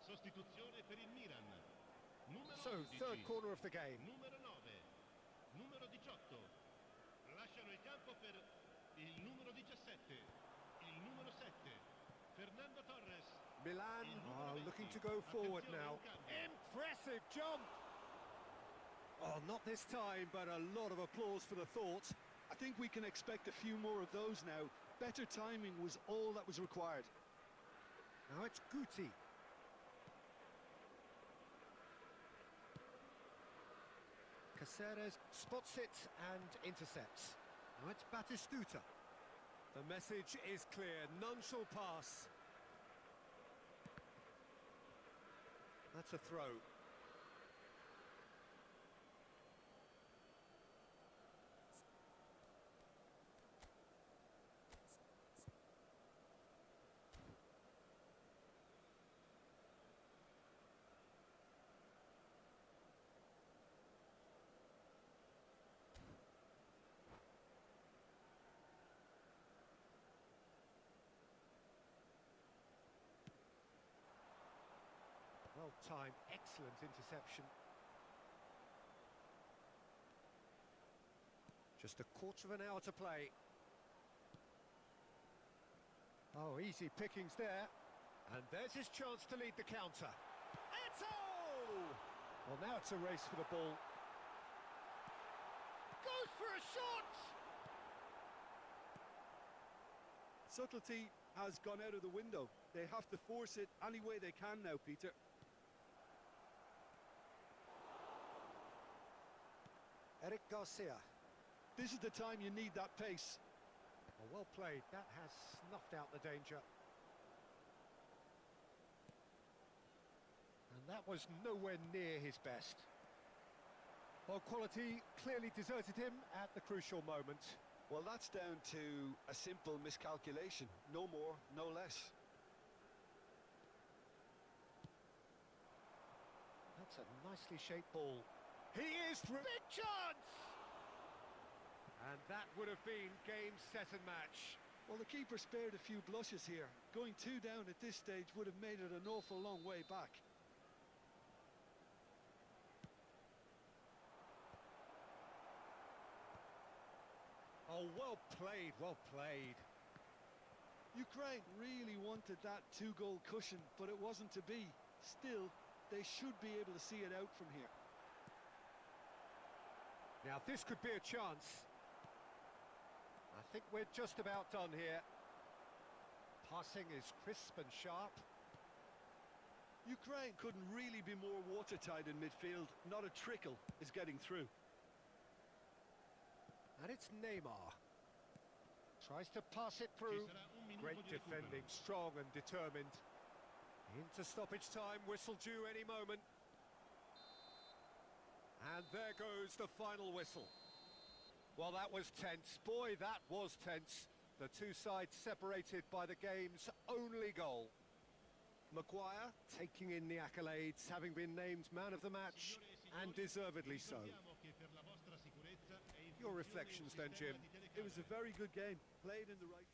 Sostituzione per il Milan. Numero So, 11. third corner of the game. Numero 9. Numero 18. Lasciano il campo per il numero 17. Il numero 7. Fernando Torres. Milan Il numero are 20. looking to go forward Attenzione, now. un cambio. Impressive jump! Oh, Well, not this time, but a lot of applause for the thought. I think we can expect a few more of those now. Better timing was all that was required. Now it's Guti. Caceres spots it and intercepts. Now it's Batistuta. The message is clear, none shall pass. That's a throw. Well-timed, excellent interception. Just a quarter of an hour to play. Oh, easy pickings there. And there's his chance to lead the counter. Eto! Well, now it's a race for the ball. Goes for a shot! Subtlety has gone out of the window. They have to force it any way they can now, Peter. Eric Garcia. This is the time you need that pace. Well played, that has snuffed out the danger. And that was nowhere near his best. Well, quality clearly deserted him at the crucial moment. Well, that's down to a simple miscalculation. No more, no less. That's a nicely shaped ball. He is through. Big chance! And that would have been game, set and match. Well, the keeper spared a few blushes here. Going 2 down at this stage would have made it an awful long way back. Oh, well played, well played. Ukraine really wanted that 2-goal cushion, but it wasn't to be. Still, they should be able to see it out from here. Now, this could be a chance. I think we're just about done here. Passing is crisp and sharp. Ukraine couldn't really be more watertight in midfield. Not a trickle is getting through. And it's Neymar. Tries to pass it through. Great defending, strong and determined. Into stoppage time, whistle due any moment. And there goes the final whistle. Well, that was tense. Boy, that was tense. The two sides separated by the game's only goal. Maguire taking in the accolades, having been named man of the match, and deservedly so. Your reflections then, Jim? It was a very good game, played in the right...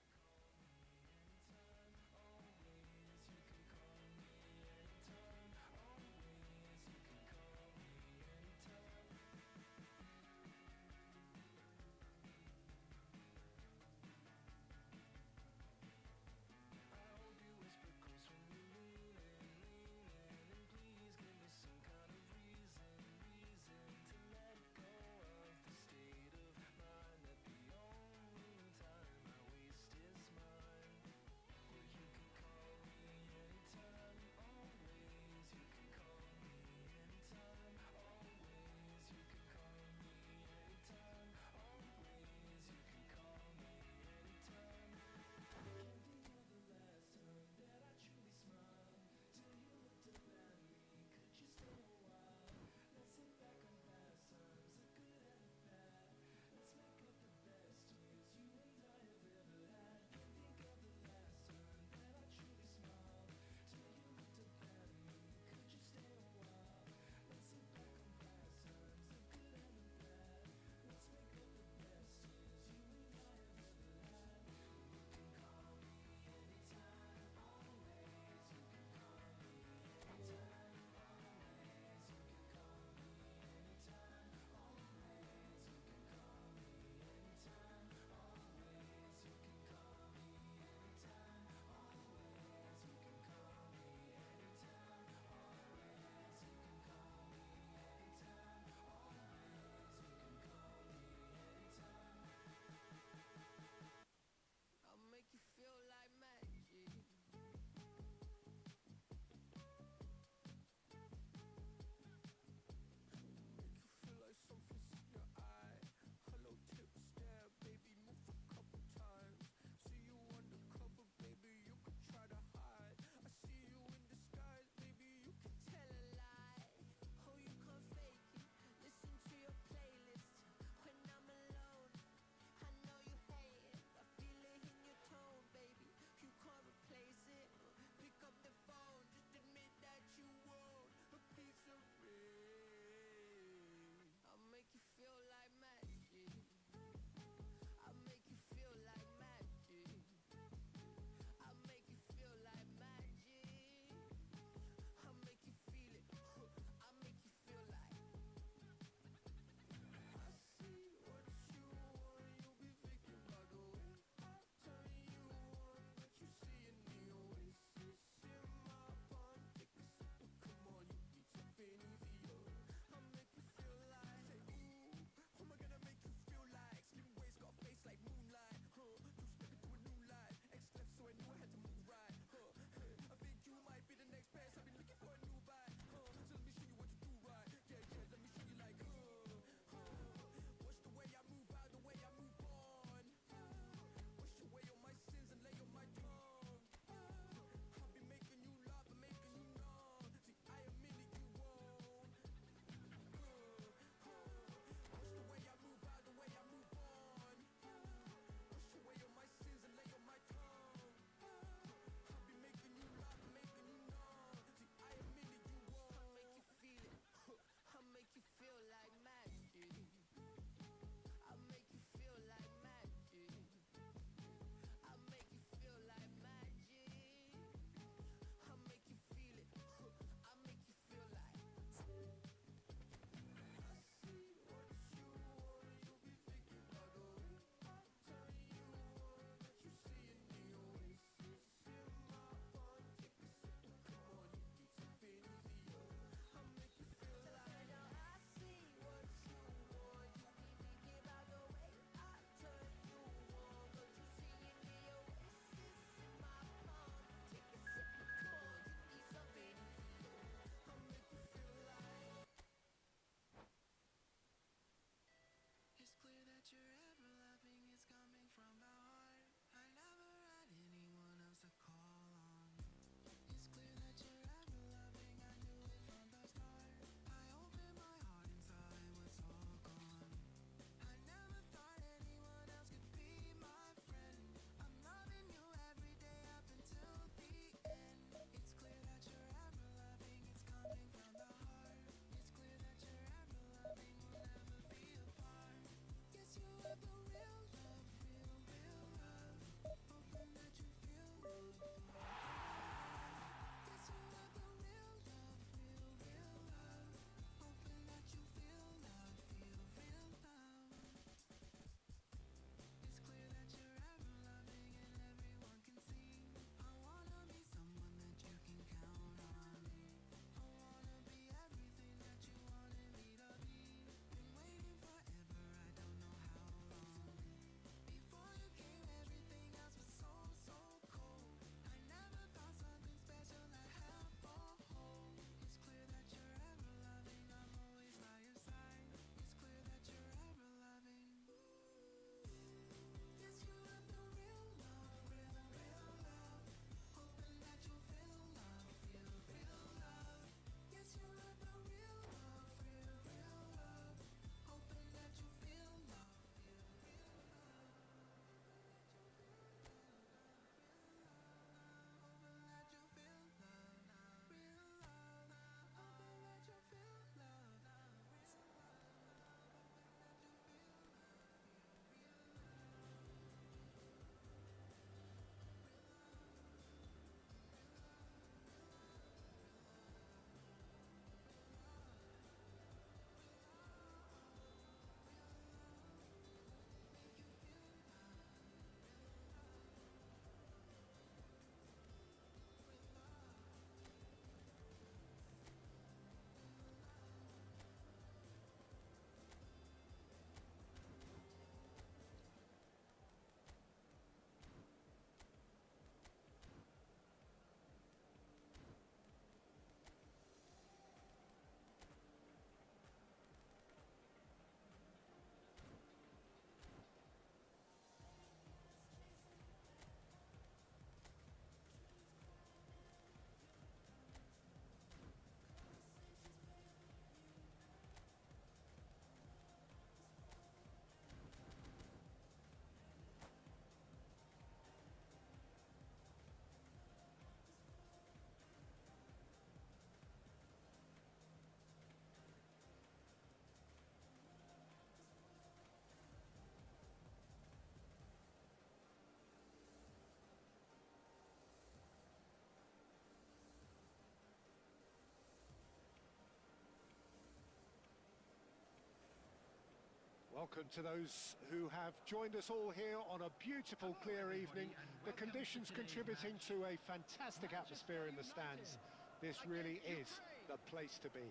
Welcome to those who have joined us all here on a beautiful, clear evening. The conditions contributing to a fantastic atmosphere in the stands. This really is the place to be.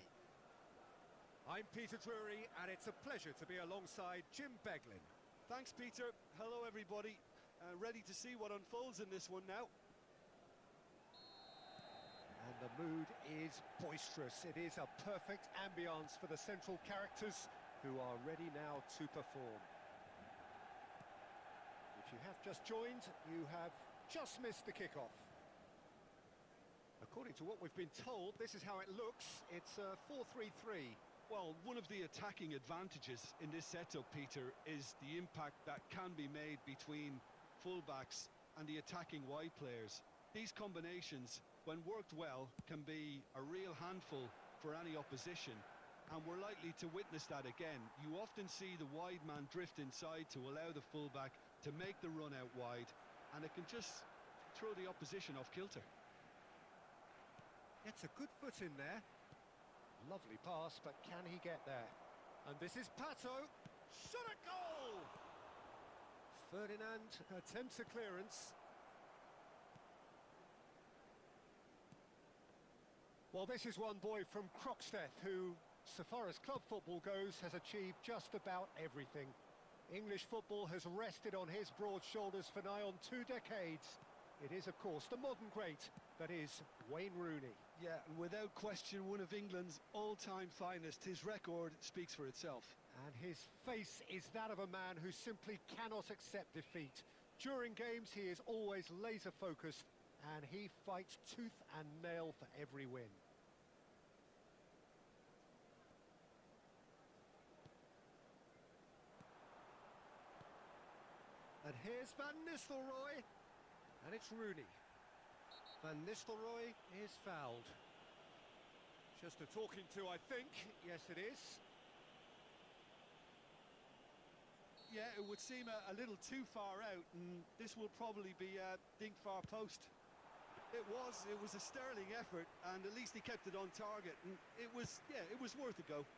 I'm Peter Drury, and it's a pleasure to be alongside Jim Beglin. Thanks, Peter. Hello, everybody. Ready to see what unfolds in this one now. And the mood is boisterous. It is a perfect ambience for the central characters who are ready now to perform. If you have just joined, you have just missed the kickoff. According to what we've been told, this is how it looks. It's a 4-3-3. Well, one of the attacking advantages in this setup, Peter, is the impact that can be made between fullbacks and the attacking wide players. These combinations, when worked well, can be a real handful for any opposition, and we're likely to witness that again. You often see the wide man drift inside to allow the fullback to make the run out wide, and it can just throw the opposition off kilter. Gets a good foot in there. Lovely pass, but can he get there? And this is Pato. Shot a goal! Ferdinand attempts a clearance. Well, this is one boy from Croxteth who, so far as club football goes, has achieved just about everything. English football has rested on his broad shoulders for nigh on 2 decades. It is, of course, the modern great that is Wayne Rooney. Yeah, and without question, one of England's all-time finest. His record speaks for itself. And his face is that of a man who simply cannot accept defeat. During games, he is always laser-focused, and he fights tooth and nail for every win. And here's Van Nistelrooy. And it's Rooney. Van Nistelrooy is fouled. Just a talking to, I think. Yes, it is. Yeah, it would seem a little too far out, and this will probably be a dink far post. It was a sterling effort, and at least he kept it on target, and it was worth a go.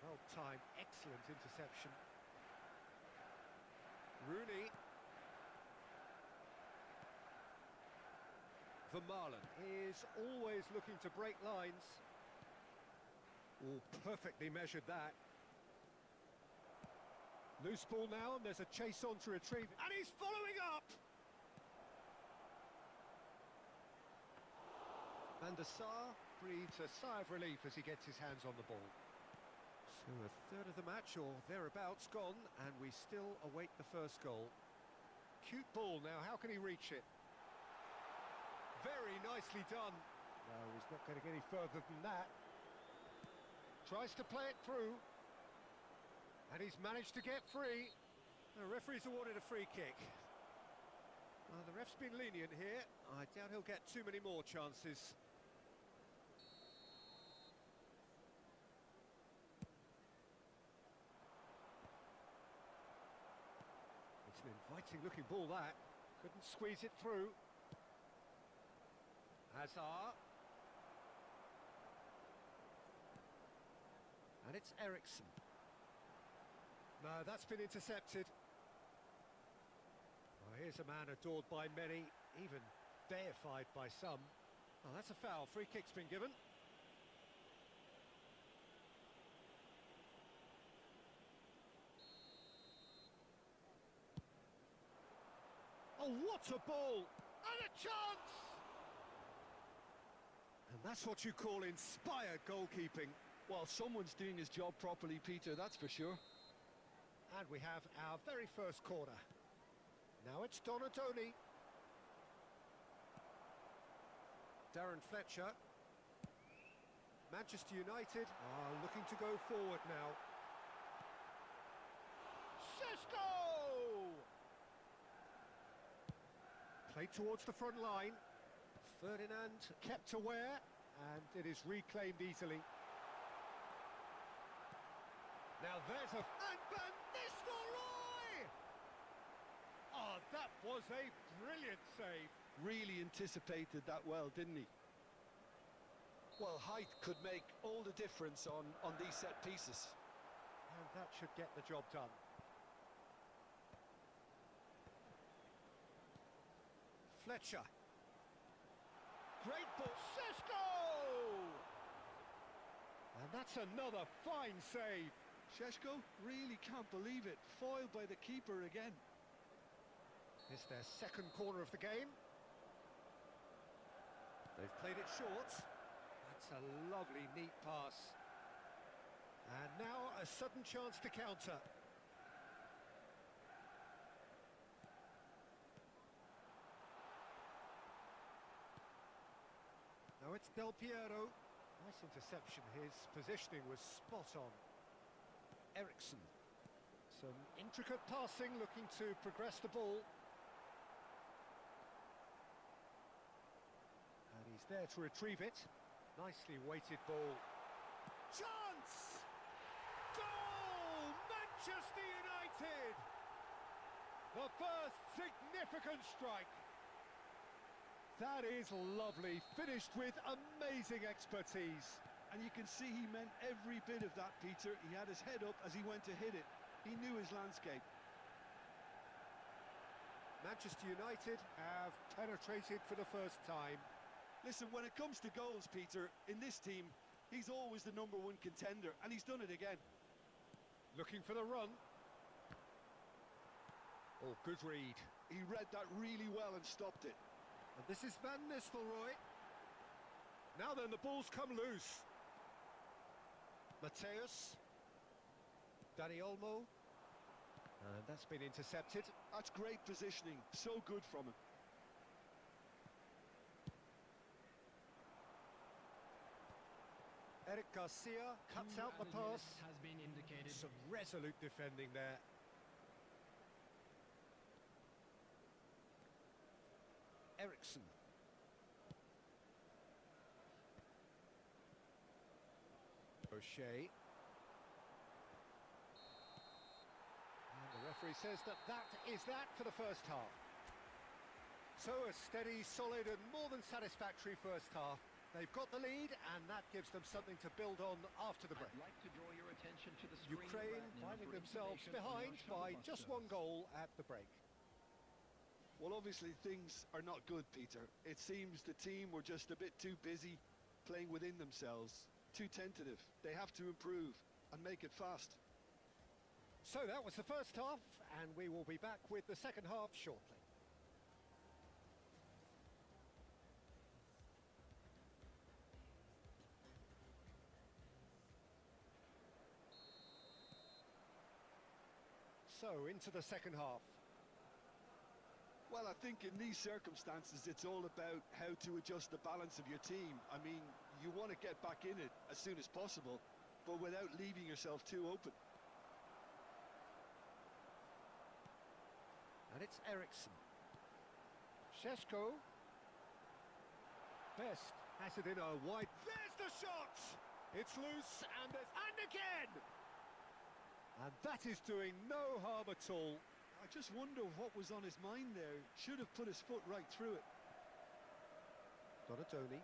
Well timed, excellent interception. Rooney. Vermaelen. Is always looking to break lines. Oh, perfectly measured that. Loose ball now, and there's a chase on to retrieve. And he's following up! Van der Sar breathes a sigh of relief as he gets his hands on the ball. So a third of the match, or thereabouts, gone, and we still await the first goal. Cute ball now, how can he reach it? Very nicely done. No, he's not going to get any further than that. Tries to play it through. And he's managed to get free. The referee's awarded a free kick. The ref's been lenient here. I doubt he'll get too many more chances. It's an inviting looking ball, that. Couldn't squeeze it through. Hazard. And it's Eriksson. No, that's been intercepted. Well, here's a man adored by many, even deified by some. Oh, that's a foul. Free kick's been given. Oh, what a ball! And a chance! And that's what you call inspired goalkeeping. Well, someone's doing his job properly, Peter, that's for sure. And we have our very first corner. Now it's Donatoni. Darren Fletcher. Manchester United are looking to go forward now. Šeško! Played towards the front line. Ferdinand. Kept aware, and it is reclaimed easily. Now there's a... And Van Nistelrooy! Oh, that was a brilliant save. Really anticipated that well, didn't he? Well, height could make all the difference on these set pieces. And that should get the job done. Fletcher. Great ball. Šeško! And that's another fine save. Šeško really can't believe it. Foiled by the keeper again. It's their second corner of the game. They've played it short. That's a lovely, neat pass. And now a sudden chance to counter. Now it's Del Piero. Nice interception. His positioning was spot on. Eriksson. Some intricate passing, looking to progress the ball. And he's there to retrieve it. Nicely weighted ball. Chance! Goal! Manchester United! The first significant strike. That is lovely, finished with amazing expertise. And you can see he meant every bit of that, Peter. He had his head up as he went to hit it. He knew his landscape. Manchester United have penetrated for the first time. Listen, when it comes to goals, Peter, in this team, he's always the #1 contender, and he's done it again. Looking for the run. Oh, good read. He read that really well and stopped it. And this is Van Nistelrooy. Now then, the ball's come loose. Mateus. Dani Olmo. And that's been intercepted. That's great positioning. So good from him. Eric Garcia cuts out the pass. Has been indicated. Some resolute defending there. Eriksson. O'Shea. And the referee says that is that for the first half. So a steady, solid and more than satisfactory first half. They've got the lead and that gives them something to build on after the break. I'd like to draw your attention to the screen Ukraine right now finding for themselves information on behind your by shuttle just bus one goal at the break. Well, obviously, things are not good, Peter. It seems the team were just a bit too busy playing within themselves. Too tentative. They have to improve and make it fast. So that was the first half, and we will be back with the second half shortly. So, into the second half. Well, I think in these circumstances, it's all about how to adjust the balance of your team. I mean, you want to get back in it as soon as possible, but without leaving yourself too open. And it's Eriksson. Šeško. Best has it in a wide. There's the shot! It's loose and again! And that is doing no harm at all. I just wonder what was on his mind there. Should have put his foot right through it. Donatoni.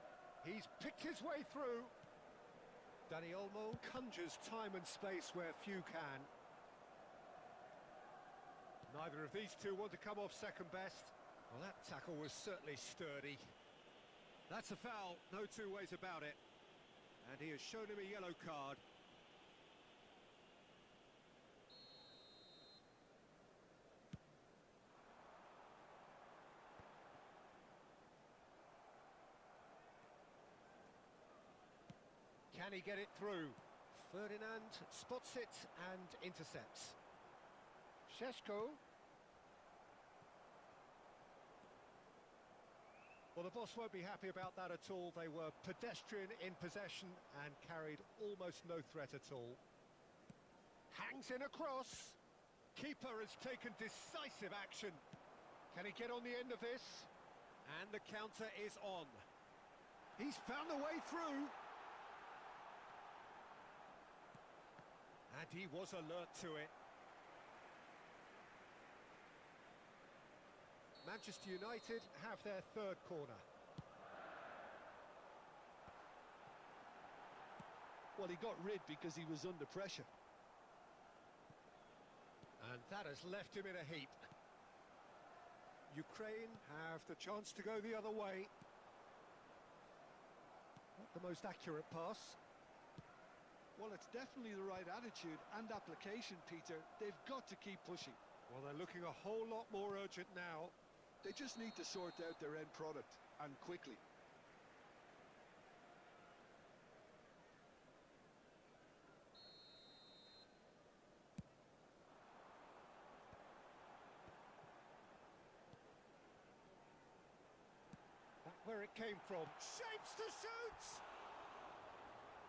He's picked his way through. Dani Olmo conjures time and space where few can. Neither of these two want to come off second best. Well, that tackle was certainly sturdy. That's a foul, no two ways about it. And he has shown him a yellow card. Can he get it through? Ferdinand spots it and intercepts. Šeško. Well, the boss won't be happy about that at all. They were pedestrian in possession and carried almost no threat at all. Hangs in a cross. Keeper has taken decisive action. Can he get on the end of this? And the counter is on. He's found a way through. And he was alert to it. Manchester United have their third corner. Well, he got rid because he was under pressure. That has left him in a heap. Ukraine have the chance to go the other way. Not the most accurate pass. Well, it's definitely the right attitude and application, Peter. They've got to keep pushing. Well, they're looking a whole lot more urgent now. They just need to sort out their end product, and quickly. Back where it came from. Shapes to shoot!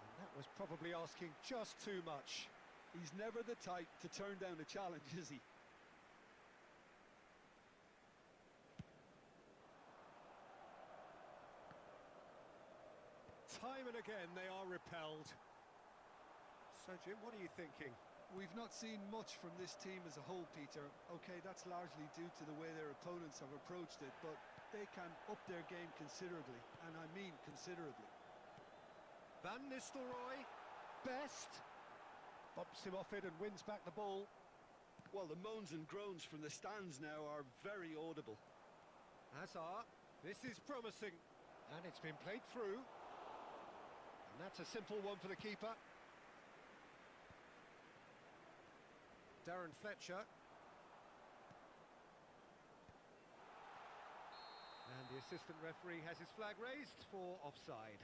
And that was probably asking just too much. He's never the type to turn down a challenge, is he? Time and again they are repelled. So Jim, what are you thinking? We've not seen much from this team as a whole, Peter. Okay, that's largely due to the way their opponents have approached it, but they can up their game considerably, and I mean considerably. Van Nistelrooy, best, bumps him off it and wins back the ball. Well, the moans and groans from the stands now are very audible. Hazard, this is promising, and it's been played through. And that's a simple one for the keeper. Darren Fletcher. And the assistant referee has his flag raised for offside.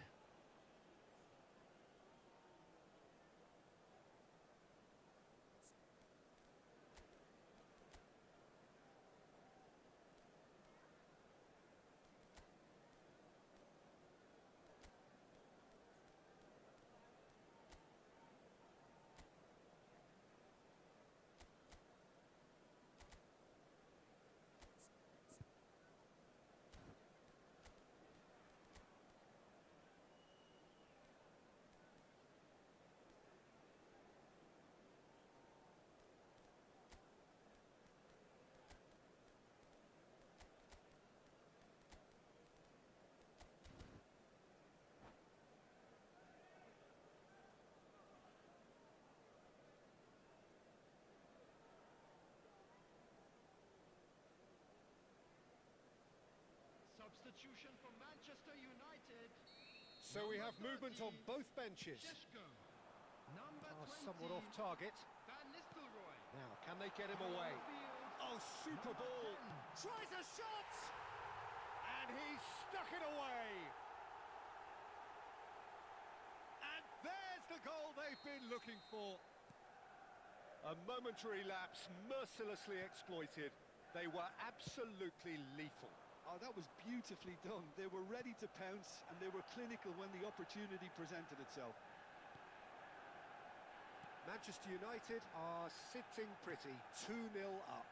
Substitution for Manchester United. So we have movement on both benches. Sheshko. Number Are 20. somewhat off target. Van Nistelrooy. Now, can they get him away? Oh, super ball! Tries a shot! And he stuck it away! And there's the goal they've been looking for. A momentary lapse, mercilessly exploited. They were absolutely lethal. Oh, that was beautifully done. They were ready to pounce, and they were clinical when the opportunity presented itself. Manchester United are sitting pretty, 2-0 up.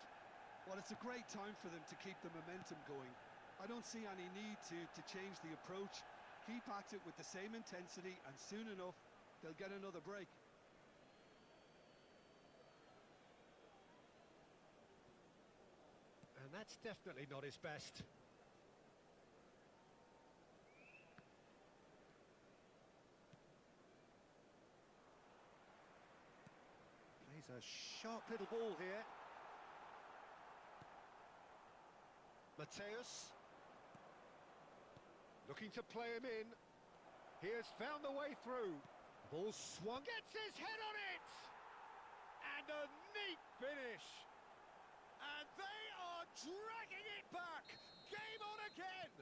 Well, it's a great time for them to keep the momentum going. I don't see any need to change the approach. Keep at it with the same intensity, and soon enough, they'll get another break. And that's definitely not his best. Plays a sharp little ball here. Mateus. Looking to play him in. He has found the way through. Ball swung. Gets his head on it! And a neat finish. And they are dragging it back. Game on again.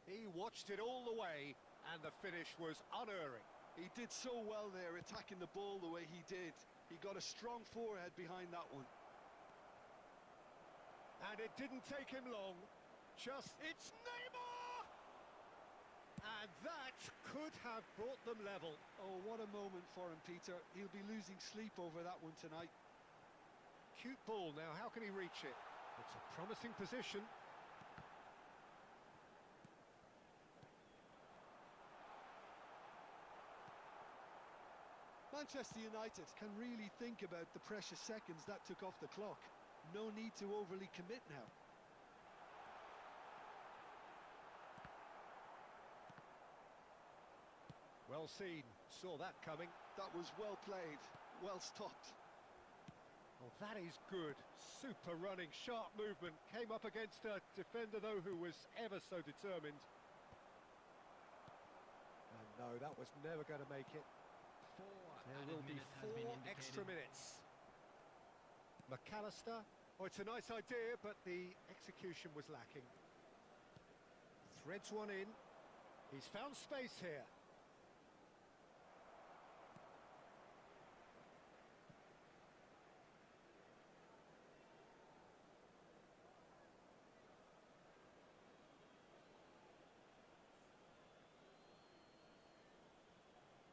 He watched it all the way, and the finish was unerring. He did so well there, attacking the ball the way he did. He got a strong forehead behind that one. And it didn't take him long. It's Neymar! And that could have brought them level. Oh, what a moment for him, Peter. He'll be losing sleep over that one tonight. Cute ball now, how can he reach it? It's a promising position. Manchester United can really think about the precious seconds that took off the clock. No need to overly commit now. Well seen, saw that coming. That was well played, well stopped. Oh, that is good. Super running, sharp movement. Came up against a defender, though, who was ever so determined. And no, that was never going to make it. There will be 4 extra minutes. McAllister. Oh, it's a nice idea, but the execution was lacking. Threads one in. He's found space here.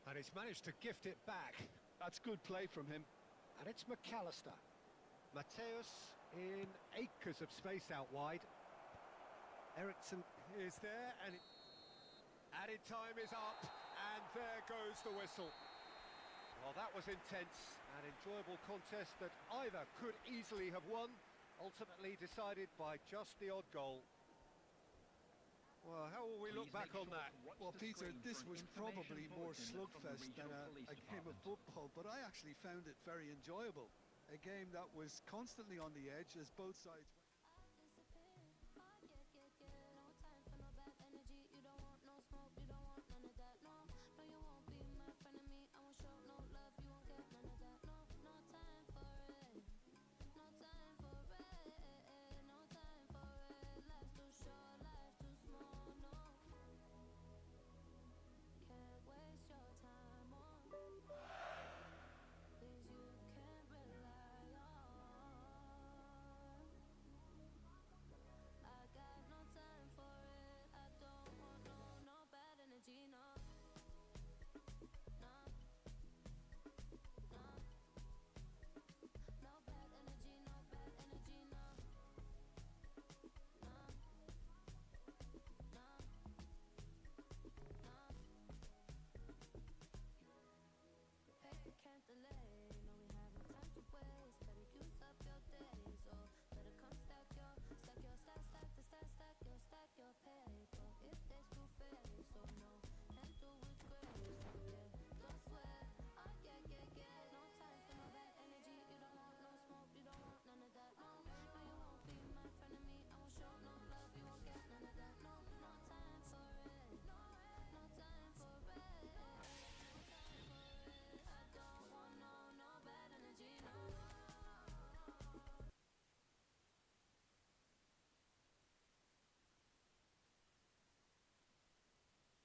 And he's managed to gift it back. That's good play from him. And it's McAllister. Mateus in acres of space out wide. Eriksson is there, and added time is up, and there goes the whistle. Well, that was intense, an enjoyable contest that either could easily have won, ultimately decided by just the odd goal. Well, how will we look back on that? Well, Peter, this was probably more slugfest than a game of football, but I actually found it very enjoyable. A game that was constantly on the edge as both sides...